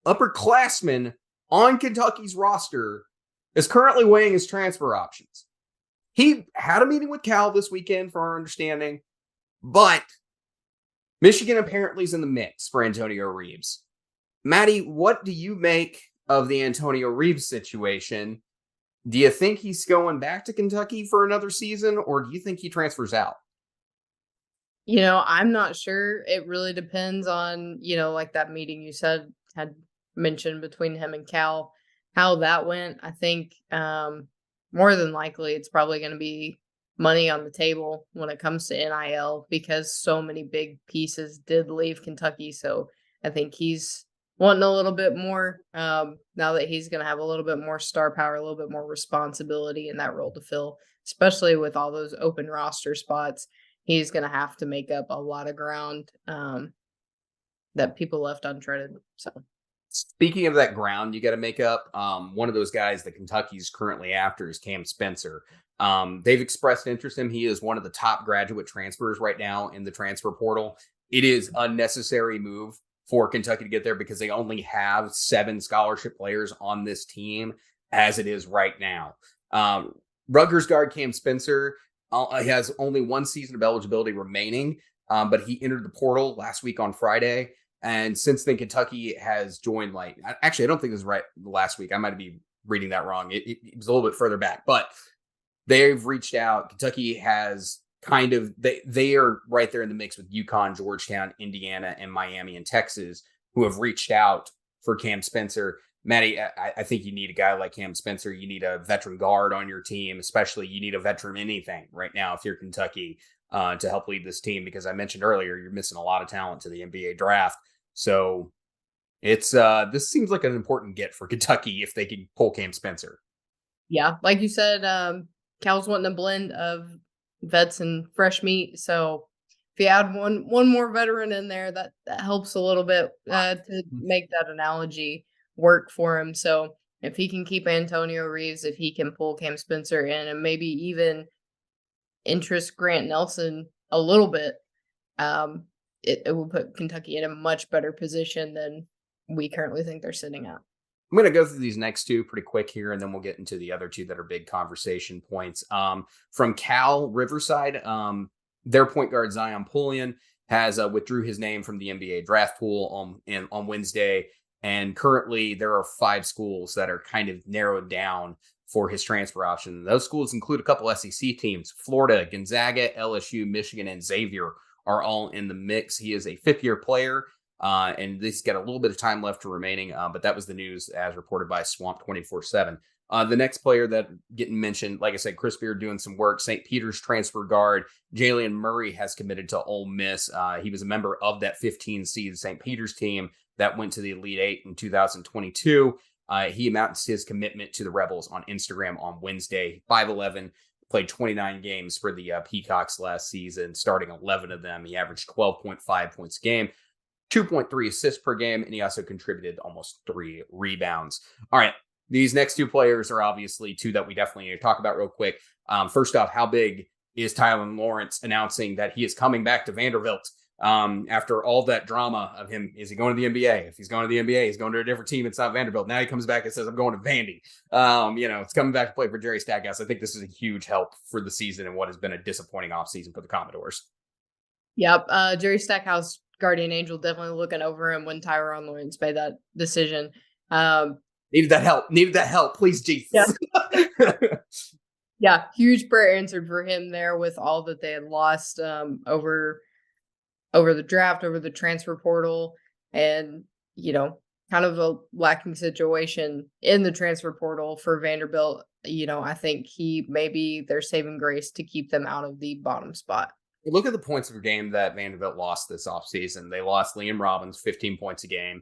upperclassman on Kentucky's roster, is currently weighing his transfer options. He had a meeting with Cal this weekend, for our understanding, but Michigan apparently is in the mix for Antonio Reeves. Maddie, what do you make of the Antonio Reeves situation? Do you think he's going back to Kentucky for another season, or do you think he transfers out? You know, I'm not sure. It really depends on, you know, like that meeting you said had mentioned between him and Cal, how that went. I think more than likely it's probably going to be money on the table when it comes to NIL, because so many big pieces did leave Kentucky. So I think he's wanting a little bit more now that he's going to have a little bit more star power, a little bit more responsibility in that role to fill, especially with all those open roster spots. He's going to have to make up a lot of ground that people left untreaded. So, speaking of that ground you got to make up, one of those guys that Kentucky's currently after is Cam Spencer. They've expressed interest in him. He is one of the top graduate transfers right now in the transfer portal. It is a necessary move for Kentucky to get there because they only have 7 scholarship players on this team as it is right now. Rutgers guard Cam Spencer has only 1 season of eligibility remaining, but he entered the portal last week on Friday. And since then, Kentucky has joined, actually, I don't think it was right last week. I might be reading that wrong. It was a little bit further back, but they've reached out. Kentucky has they are right there in the mix with UConn, Georgetown, Indiana, and Miami and Texas, who have reached out for Cam Spencer. Maddie, I think you need a guy like Cam Spencer. You need a veteran guard on your team, especially you need a veteran anything right now if you're Kentucky to help lead this team, because I mentioned earlier, you're missing a lot of talent to the NBA draft. So it's this seems like an important get for Kentucky if they can pull Cam Spencer. Yeah, like you said, Cal's wanting a blend of vets and fresh meat. So if you add one more veteran in there, that helps a little bit to make that analogy work for him. So if he can keep Antonio Reeves, if he can pull Cam Spencer in and maybe even interest Grant Nelson a little bit, it will put Kentucky in a much better position than we currently think they're sitting at. I'm going to go through these next 2 pretty quick here, and then we'll get into the other 2 that are big conversation points. From Cal Riverside, their point guard Zion Pullian has withdrew his name from the NBA draft pool on Wednesday. And currently there are 5 schools that are kind of narrowed down for his transfer option. Those schools include a couple SEC teams. Florida, Gonzaga, LSU, Michigan, and Xavier are all in the mix. He is a 5th-year player, and he's got a little bit of time left remaining, but that was the news as reported by Swamp 24/7. The next player that getting mentioned, like I said, Chris Beard doing some work. St. Peter's transfer guard Jalen Murray has committed to Ole Miss. He was a member of that 15 seed St. Peter's team that went to the Elite Eight in 2022. He announced his commitment to the Rebels on Instagram on Wednesday. 5'11", played 29 games for the Peacocks last season, starting 11 of them. He averaged 12.5 points a game, 2.3 assists per game, and he also contributed almost 3 rebounds. All right, these next 2 players are obviously 2 that we definitely need to talk about real quick. First off, how big is Tyler Lawrence announcing that he is coming back to Vanderbilt after all that drama of him? Is he going to the NBA? If he's going to the NBA, he's going to a different team. It's not Vanderbilt. Now he comes back and says, I'm going to Vandy. It's coming back to play for Jerry Stackhouse. I think this is a huge help for the season and what has been a disappointing offseason for the Commodores. Yep. Jerry Stackhouse, guardian angel, definitely looking over him when Tyron Lawrence made that decision. Needed that help. Please, Jesus. Yeah. Yeah, huge prayer answered for him there with all that they had lost over the draft, over the transfer portal, and kind of a lacking situation in the transfer portal for Vanderbilt. I think he may be their saving grace to keep them out of the bottom spot. Look at the points per game that Vanderbilt lost this offseason. They lost Liam Robbins, 15 points a game.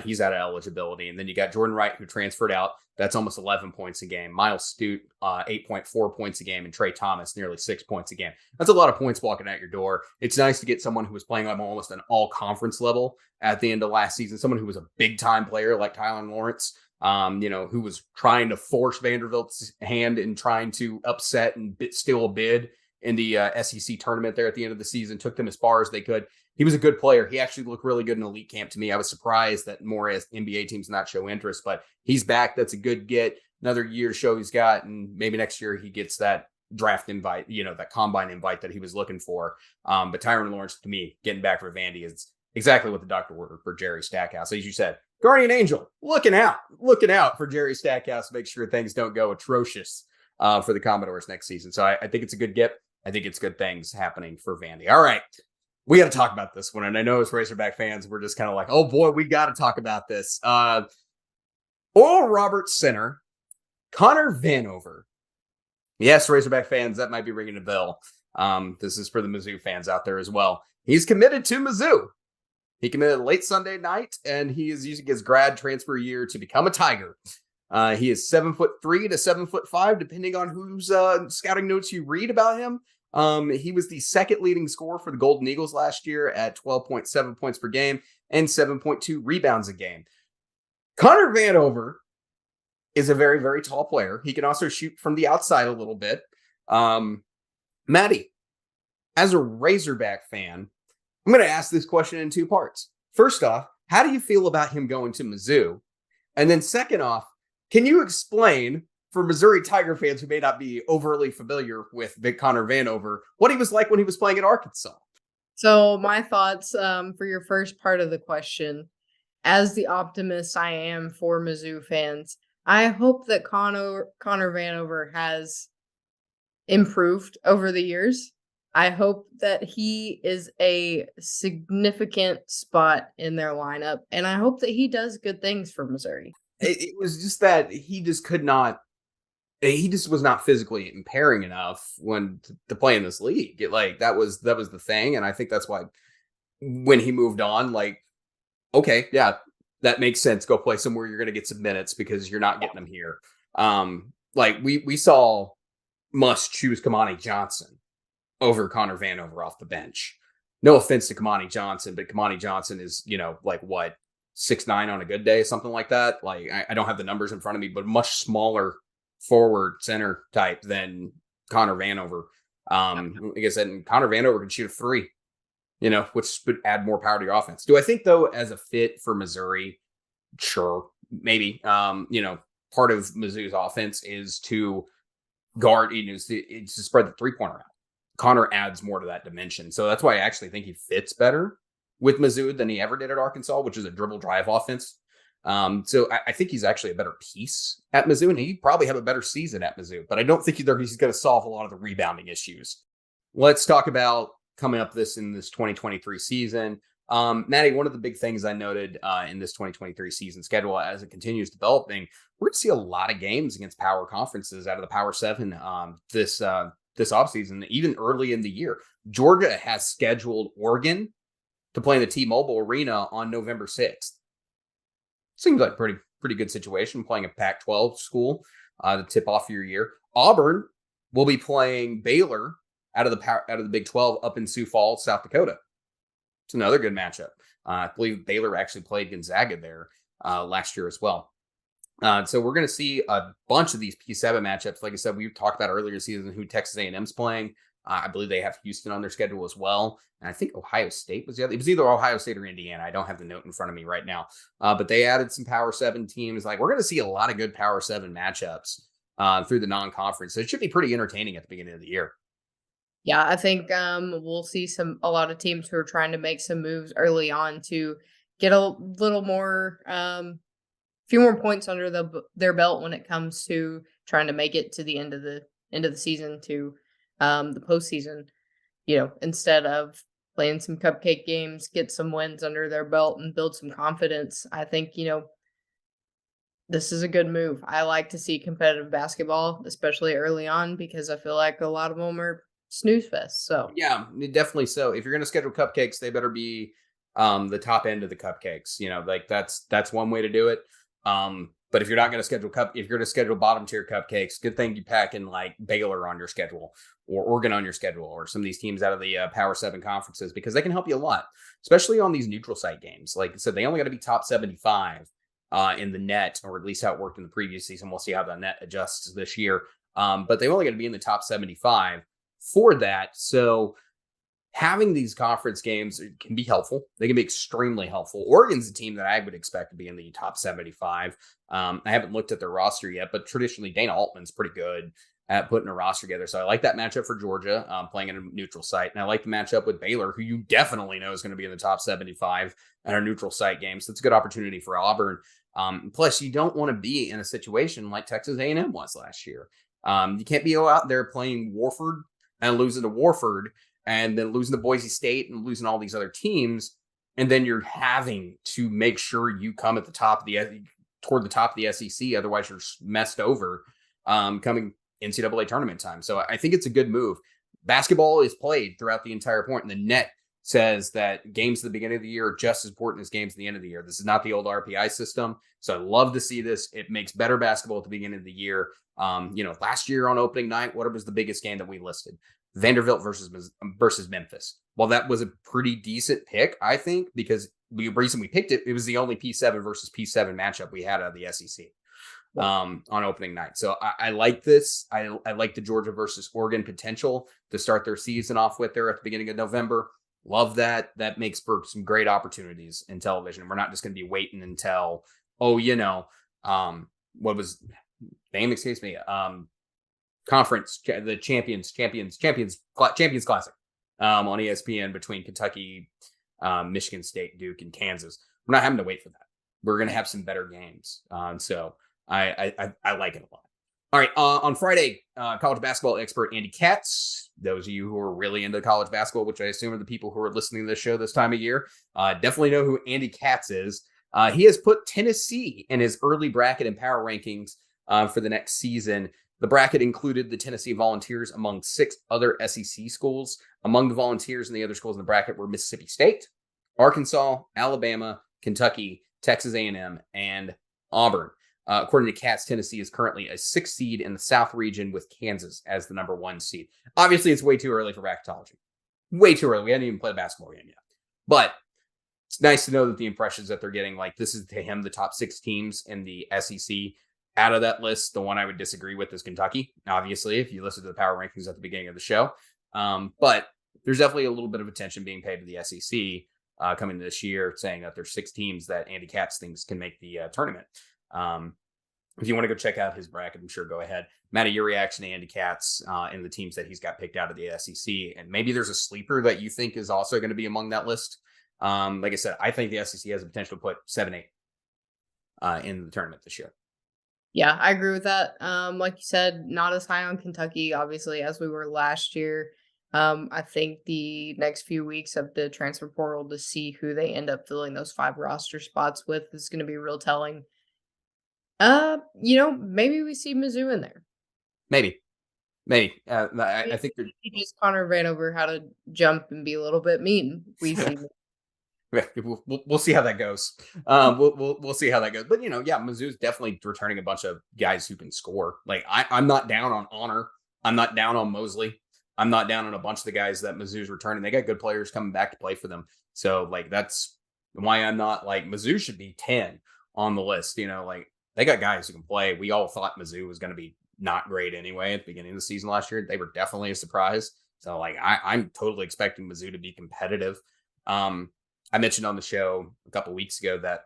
He's out of eligibility. And then you got Jordan Wright, who transferred out. That's almost 11 points a game. Miles Stute, 8.4 points a game. And Trey Thomas, nearly 6 points a game. That's a lot of points walking out your door. It's nice to get someone who was playing on almost an all-conference level at the end of last season. Someone who was a big-time player like Tyler Lawrence, who was trying to force Vanderbilt's hand in trying to upset and steal a bid in the SEC tournament there at the end of the season, took them as far as they could. He was a good player. He actually looked really good in elite camp to me. I was surprised that more as NBA teams not show interest, but he's back. That's a good get. Another year to show he's got, and maybe next year he gets that draft invite, that combine invite that he was looking for. But Tyron Lawrence, to me, getting back for Vandy is exactly what the doctor ordered for Jerry Stackhouse. As you said, guardian angel, looking out for Jerry Stackhouse to make sure things don't go atrocious for the Commodores next season. So I think it's a good get. I think it's good things happening for Vandy. All right. We got to talk about this one. And I know as Razorback fans, we're just kind of like, oh boy, we got to talk about this. Oral Roberts center, Connor Vanover. Yes, Razorback fans, that might be ringing a bell. This is for the Mizzou fans out there as well. He's committed to Mizzou. He committed late Sunday night, and he is using his grad transfer year to become a Tiger. He is 7'3" to 7'5", depending on whose scouting notes you read about him. He was the second leading scorer for the Golden Eagles last year at 12.7 points per game and 7.2 rebounds a game. Connor Vanover is a very, very tall player. He can also shoot from the outside a little bit. Maddie, as a Razorback fan, I'm going to ask this question in 2 parts. First off, how do you feel about him going to Mizzou? And then second off, can you explain for Missouri Tiger fans who may not be overly familiar with Vic Connor Vanover what he was like when he was playing at Arkansas? So my thoughts for your first part of the question, as the optimist I am for Mizzou fans, I hope that Connor Vanover has improved over the years. I hope that he is a significant spot in their lineup, and I hope that he does good things for Missouri. It was just that he just was not physically impairing enough to play in this league. That was the thing. And I think that's why when he moved on, okay, yeah, that makes sense. Go play somewhere you're going to get some minutes because you're not getting them here. We saw Must choose Kamani Johnson over Connor Vanover off the bench. No offense to Kamani Johnson, but Kamani Johnson is, 6'9" on a good day, something like that. I don't have the numbers in front of me, but much smaller forward center type than Connor Vanover. Like I said, Connor Vanover can shoot a 3, which would add more power to your offense. Do I think, though, as a fit for Missouri? Sure, maybe. Part of Mizzou's offense is to guard, it's to spread the 3-pointer out. Connor adds more to that dimension. So that's why I actually think he fits better with Mizzou than he ever did at Arkansas, which is a dribble drive offense. So I think he's actually a better piece at Mizzou, and he'd probably have a better season at Mizzou, but I don't think he's going to solve a lot of the rebounding issues. Let's talk about coming up in this 2023 season. Maddie, one of the big things I noted in this 2023 season schedule as it continues developing, we're going to see a lot of games against power conferences out of the Power 7 this offseason, even early in the year. Georgia has scheduled Oregon to play in the T-Mobile Arena on November 6th. Seems like pretty pretty good situation playing a Pac-12 school to tip off your year. Auburn will be playing Baylor out of the Big 12 up in Sioux Falls, South Dakota. It's another good matchup. I believe Baylor actually played Gonzaga there last year as well. So we're going to see a bunch of these P7 matchups. Like I said, we talked about earlier season who Texas A&M's playing. I believe they have Houston on their schedule as well. And I think Ohio State was the other. It was either Ohio State or Indiana. I don't have the note in front of me right now. But they added some Power 7 teams. Like, we're going to see a lot of good Power 7 matchups through the non-conference. So it should be pretty entertaining at the beginning of the year. Yeah, I think we'll see a lot of teams who are trying to make some moves early on to get a little more, few more points under their belt when it comes to trying to make it to the end of the season to the postseason. Instead of playing some cupcake games, get some wins under their belt and build some confidence. I think this is a good move. I like to see competitive basketball, especially early on, because I feel like a lot of them are snooze fest. So yeah, definitely. So if you're going to schedule cupcakes, they better be the top end of the cupcakes. Like that's one way to do it. But if you're not going to schedule if you're going to schedule bottom tier cupcakes, good thing you pack in like Baylor on your schedule or Oregon on your schedule or some of these teams out of the Power 7 conferences, because they can help you a lot, especially on these neutral site games. Like I said, they only got to be top 75 in the net, or at least how it worked in the previous season. We'll see how the net adjusts this year. But they only got to be in the top 75 for that. So having these conference games can be helpful. They can be extremely helpful. Oregon's a team that I would expect to be in the top 75. I haven't looked at their roster yet, but traditionally Dana Altman's pretty good at putting a roster together. So I like that matchup for Georgia, playing in a neutral site. And I like the matchup with Baylor, who you definitely know is going to be in the top 75 at our neutral site game. So it's a good opportunity for Auburn. Plus, you don't want to be in a situation like Texas A&M was last year. You can't be out there playing Warford and losing to Warford, and then losing to Boise State and losing all these other teams. And then you're having to make sure you come at the top of toward the top of the SEC. Otherwise, you're messed over coming NCAA tournament time. So I think it's a good move. Basketball is played throughout the entire point, and the net says that games at the beginning of the year are just as important as games at the end of the year. This is not the old RPI system. So I love to see this. It makes better basketball at the beginning of the year. Last year on opening night, what was the biggest game that we listed? Vanderbilt versus Memphis. Well, that was a pretty decent pick, I think, because the reason we picked it, it was the only P7 versus P7 matchup we had out of the SEC on opening night. So I like this. I like the Georgia versus Oregon potential to start their season off with there at the beginning of November. Love that. That makes for some great opportunities in television. We're not just going to be waiting until, what was name? Excuse me. Conference, the Champions Classic on ESPN between Kentucky, Michigan State, Duke, and Kansas. We're not having to wait for that. We're going to have some better games. So I like it a lot. All right. On Friday, college basketball expert Andy Katz, those of you who are really into college basketball, which I assume are the people who are listening to this show this time of year, definitely know who Andy Katz is. He has put Tennessee in his early bracket and power rankings for the next season. The bracket included the Tennessee Volunteers among 6 other SEC schools. Among the Volunteers and the other schools in the bracket were Mississippi State, Arkansas, Alabama, Kentucky, Texas A&M, and Auburn. According to Katz, Tennessee is currently a 6th seed in the South region with Kansas as the number 1 seed. Obviously, it's way too early for bracketology. Way too early. We hadn't even played a basketball game yet. But it's nice to know that the impressions that they're getting, like this is to him the top 6 teams in the SEC. Out of that list, the one I would disagree with is Kentucky, obviously, if you listen to the power rankings at the beginning of the show. But there's definitely a little bit of attention being paid to the SEC coming this year, saying that there's 6 teams that Andy Katz thinks can make the tournament. If you want to go check out his bracket, I'm sure go ahead. Matty, your reaction to Andy Katz and the teams that he's got picked out of the SEC, and maybe there's a sleeper that you think is also going to be among that list. Like I said, I think the SEC has the potential to put 7-8 in the tournament this year. Yeah, I agree with that. Like you said, not as high on Kentucky, obviously, as we were last year. I think the next few weeks of the transfer portal to see who they end up filling those 5 roster spots with is going to be real telling. Maybe we see Mizzou in there. Maybe. I think he teaches Connor Vanover how to jump and be a little bit mean. We see. We'll see how that goes. We'll see how that goes. But yeah, Mizzou's definitely returning a bunch of guys who can score. Like I'm not down on Honor. I'm not down on Mosley. I'm not down on a bunch of the guys that Mizzou's returning. They got good players coming back to play for them. So like that's why I'm not like Mizzou should be 10 on the list. Like they got guys who can play. We all thought Mizzou was going to be not great anyway at the beginning of the season last year. They were definitely a surprise. So like I'm totally expecting Mizzou to be competitive. I mentioned on the show a couple weeks ago that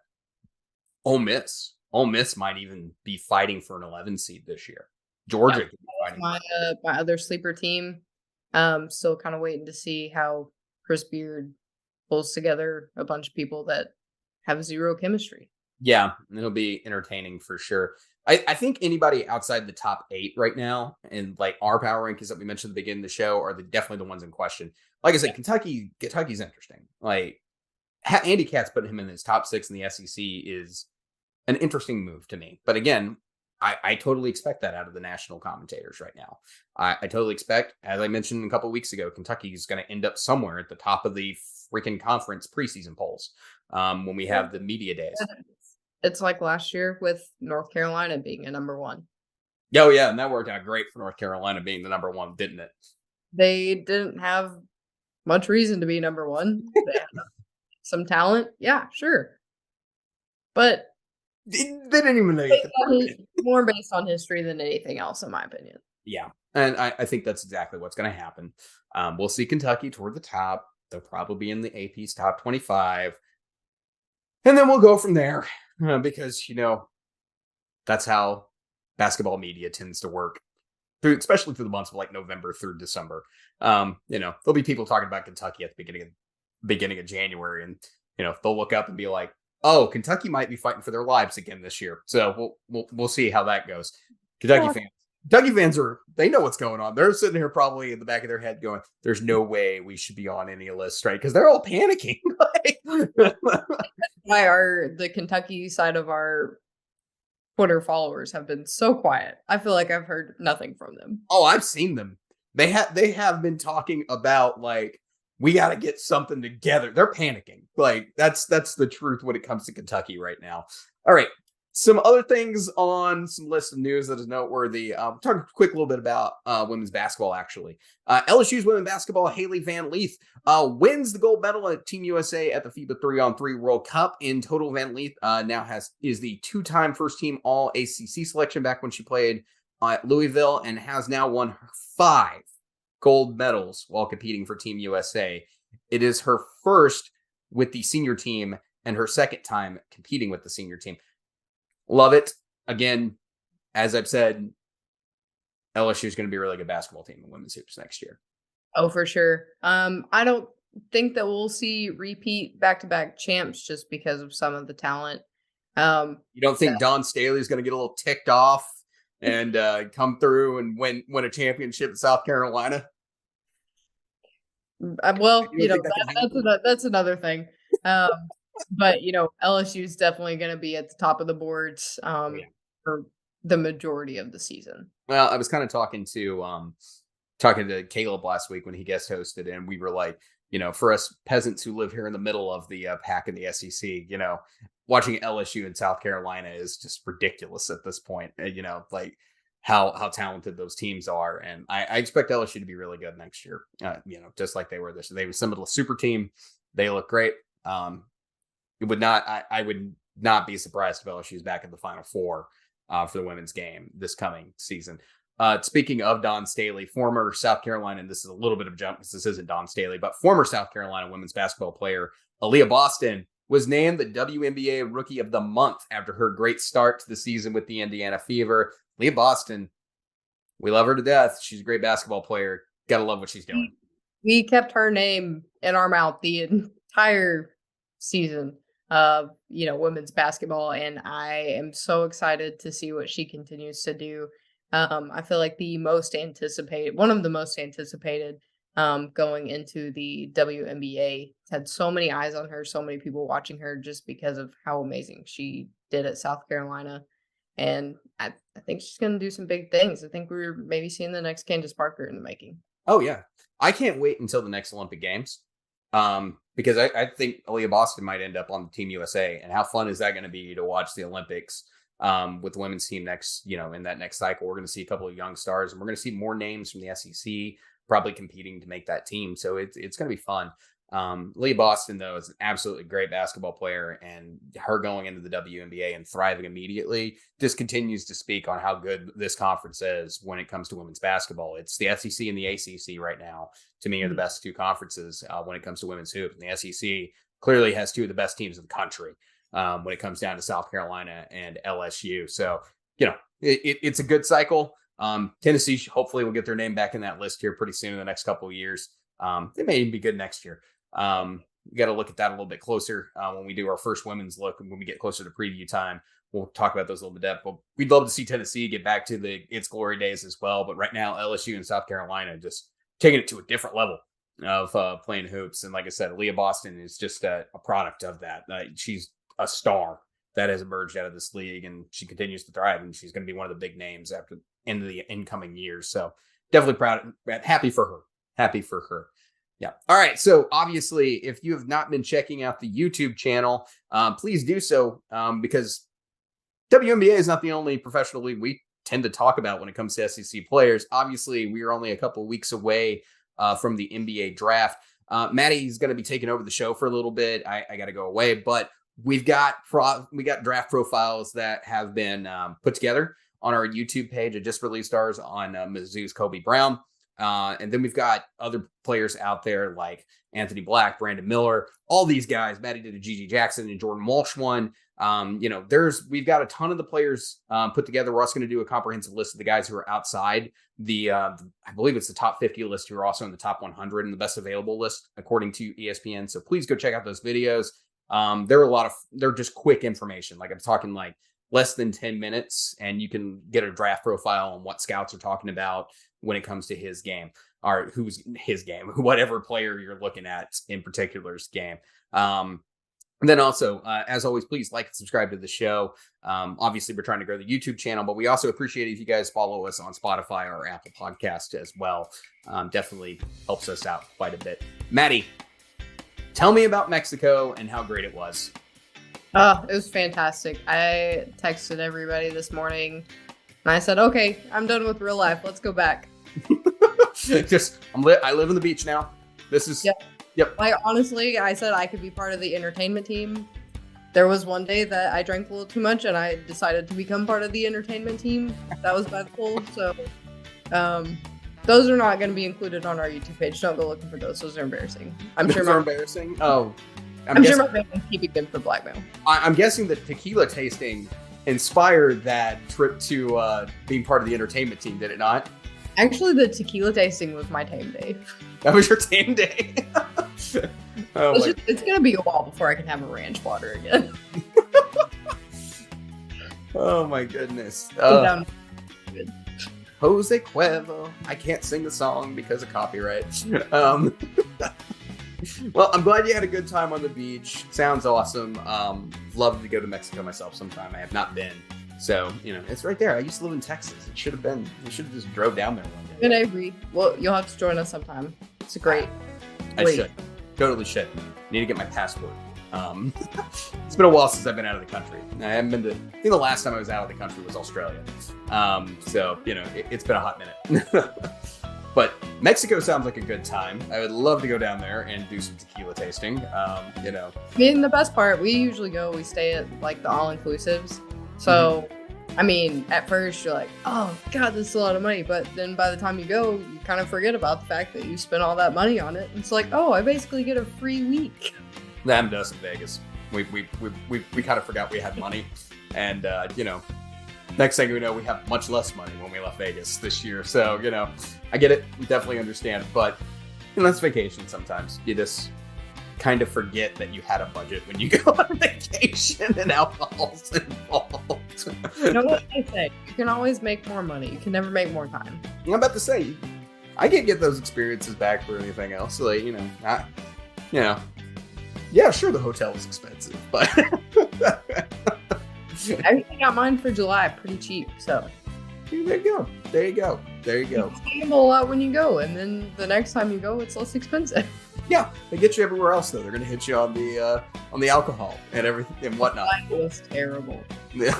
Ole Miss might even be fighting for an 11 seed this year. Georgia could be fighting. My other sleeper team. Still kind of waiting to see how Chris Beard pulls together a bunch of people that have zero chemistry. Yeah, it'll be entertaining for sure. I think anybody outside the top 8 right now, and like our power rankings that we mentioned at the beginning of the show, are definitely the ones in question. Like I said, Kentucky's interesting. Like Andy Katz putting him in his top 6 in the SEC is an interesting move to me. But again, I totally expect that out of the national commentators right now. I totally expect, as I mentioned a couple of weeks ago, Kentucky is going to end up somewhere at the top of the freaking conference preseason polls when we have the media days. It's like last year with North Carolina being a number 1. Oh, yeah, and that worked out great for North Carolina being the number 1, didn't it? They didn't have much reason to be number 1. They had some talent. Yeah, sure. But they didn't even know. More based on history than anything else, in my opinion. Yeah, and I think that's exactly what's going to happen. We'll see Kentucky toward the top. They'll probably be in the AP's top 25. And then we'll go from there because, that's how basketball media tends to work, especially through the months of like November through December. There'll be people talking about Kentucky at the beginning of January, and they'll look up and be like, "Oh, Kentucky might be fighting for their lives again this year." So we'll see how that goes. Kentucky fans they know what's going on. They're sitting here probably in the back of their head going, "There's no way we should be on any list," right? Because they're all panicking. Why the Kentucky side of our Twitter followers have been so quiet. I feel like I've heard nothing from them. Oh, I've seen them. They have been talking about like, we got to get something together. They're panicking. Like that's the truth when it comes to Kentucky right now. All right. Some other things on some list of news that is noteworthy. Talk a quick little bit about women's basketball, actually. LSU's women's basketball, Haley Van Leeth, wins the gold medal at Team USA at the FIBA 3-on-3 World Cup. In total, Van Leeth now is the 2-time first-team All-ACC selection back when she played at Louisville, and has now won 5 gold medals while competing for Team USA. It is her first with the senior team and her second time competing with the senior team. Love it. Again, as I've said, LSU is going to be a really good basketball team in women's hoops next year. Oh, for sure. I don't think that we'll see repeat back-to-back champs just because of some of the talent. You don't think Dawn Staley is going to get a little ticked off and come through and win a championship in South Carolina? Well, that's another thing. But LSU is definitely going to be at the top of the boards for the majority of the season. Well, I was kind of talking to Caleb last week when he guest hosted, and we were like, for us peasants who live here in the middle of the pack in the SEC, watching LSU in South Carolina is just ridiculous at this point. Like how talented those teams are, and I expect LSU to be really good next year. Just like they were this year. They assembled a super team. They look great. I would not be surprised if LSU is back in the Final Four for the women's game this coming season. Speaking of Dawn Staley, former South Carolina, and this is a little bit of a jump because this isn't Dawn Staley, but former South Carolina women's basketball player Aaliyah Boston was named the WNBA Rookie of the Month after her great start to the season with the Indiana Fever. Aaliyah Boston, we love her to death. She's a great basketball player. Gotta love what she's doing. We kept her name in our mouth the entire season of women's basketball, and I am so excited to see what she continues to do. I feel like one of the most anticipated going into the WNBA. Had so many eyes on her, so many people watching her just because of how amazing she did at South Carolina, and I think she's going to do some big things. I think we're maybe seeing the next Candace Parker in the making. Oh yeah, I can't wait until the next Olympic Games. Because I think Aaliyah Boston might end up on the Team USA. And how fun is that going to be to watch the Olympics with the women's team next, in that next cycle? We're going to see a couple of young stars, and we're going to see more names from the SEC probably competing to make that team. So it's going to be fun. Aaliyah Boston, though, is an absolutely great basketball player, and her going into the WNBA and thriving immediately just continues to speak on how good this conference is when it comes to women's basketball. It's the SEC and the ACC right now, to me, are the best two conferences when it comes to women's hoops. And the SEC clearly has two of the best teams in the country when it comes down to South Carolina and LSU. So, it's a good cycle. Tennessee hopefully will get their name back in that list here pretty soon in the next couple of years. They may even be good next year. We got to look at that a little bit closer when we do our first women's look, and when we get closer to preview time, we'll talk about those a little bit depth. But we'd love to see Tennessee get back to its glory days as well. But right now, LSU and South Carolina just taking it to a different level of playing hoops. And like I said, Aaliyah Boston is just a product of that. She's a star that has emerged out of this league, and she continues to thrive, and she's going to be one of the big names after into the incoming years. So definitely proud, happy for her. Yeah. All right. So obviously, if you have not been checking out the YouTube channel, please do so because WNBA is not the only professional league we tend to talk about when it comes to SEC players. Obviously, we are only a couple of weeks away from the NBA draft. Maddie's going to be taking over the show for a little bit. I got to go away, but we got draft profiles that have been put together on our YouTube page. I just released ours on Mizzou's Kobe Brown. And then we've got other players out there like Anthony Black, Brandon Miller, all these guys. Maddie did a Gigi Jackson and Jordan Walsh one. We've got a ton of the players put together. We're also going to do a comprehensive list of the guys who are outside I believe it's the top 50 list, who are also in the top 100 and the best available list, according to ESPN. So please go check out those videos. They're just quick information. Like I'm talking like less than 10 minutes, and you can get a draft profile on what scouts are talking about when it comes to his game, or who's his game, whatever player you're looking at in particular's game. And then also, as always, please like and subscribe to the show. Obviously, we're trying to grow the YouTube channel, but we also appreciate it if you guys follow us on Spotify or Apple Podcast as well. Definitely helps us out quite a bit. Maddie, tell me about Mexico and how great it was. It was fantastic. I texted everybody this morning and I said, okay, I'm done with real life. Let's go back. I live on the beach now. This is... Yep. Like, honestly, I said I could be part of the entertainment team. There was one day that I drank a little too much and I decided to become part of the entertainment team. That was by the pool. So those are not going to be included on our YouTube page. Don't go looking for those. Those are embarrassing. Those are embarrassing? Oh. I'm sure my family's keeping them for blackmail. I'm guessing that tequila tasting inspired that trip to being part of the entertainment team, did it not? Actually, the tequila tasting was my tame day. That was your tame day? It's going to be a while before I can have a ranch water again. Oh my goodness. Jose Cuervo. I can't sing the song because of copyright. Well, I'm glad you had a good time on the beach. Sounds awesome. Love to go to Mexico myself sometime. I have not been. So, it's right there. I used to live in Texas. It should have been. We should have just drove down there one day. And I agree. Well, you'll have to join us sometime. It's a great. I should. Totally should. Need to get my passport. It's been a while since I've been out of the country. I haven't been to. I think the last time I was out of the country was Australia. So, it's been a hot minute. But Mexico sounds like a good time. I would love to go down there and do some tequila tasting. I mean, the best part, we stay at like the all-inclusives. So, I mean, at first you're like, oh God, this is a lot of money. But then by the time you go, you kind of forget about the fact that you spent all that money on it. It's like, oh, I basically get a free week. That happened to us in Vegas. We kind of forgot we had money. And, next thing we know, we have much less money when we left Vegas this year. So, I get it. Definitely understand. But, it's vacation sometimes. You just kind of forget that you had a budget when you go on vacation and alcohol's involved. You know what I say? You can always make more money. You can never make more time. I'm about to say, I can't get those experiences back for anything else. So, yeah, sure, the hotel was expensive, but I got mine for July pretty cheap. So there you go. You gamble a lot when you go, and then the next time you go, it's less expensive. Yeah, they get you everywhere else though. They're going to hit you on the alcohol and everything and whatnot. That was terrible. Yeah.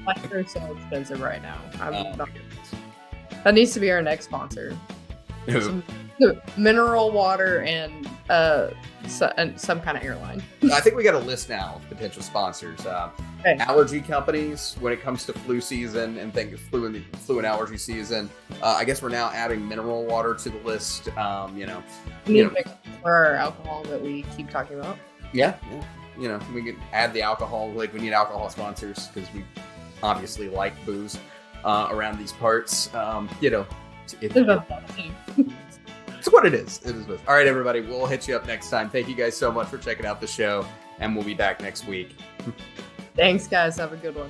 Liquor is so expensive right now. That needs to be our next sponsor. Some mineral water and some kind of airline. I think we got a list now of potential sponsors. Okay. Allergy companies when it comes to flu season and flu and allergy season. I guess we're now adding mineral water to the list. We need to pick for our alcohol that we keep talking about. Yeah. We can add the alcohol. Like we need alcohol sponsors because we obviously like booze around these parts. It's what it is. It is. All right, everybody. We'll hit you up next time. Thank you guys so much for checking out the show, and we'll be back next week. Thanks, guys. Have a good one.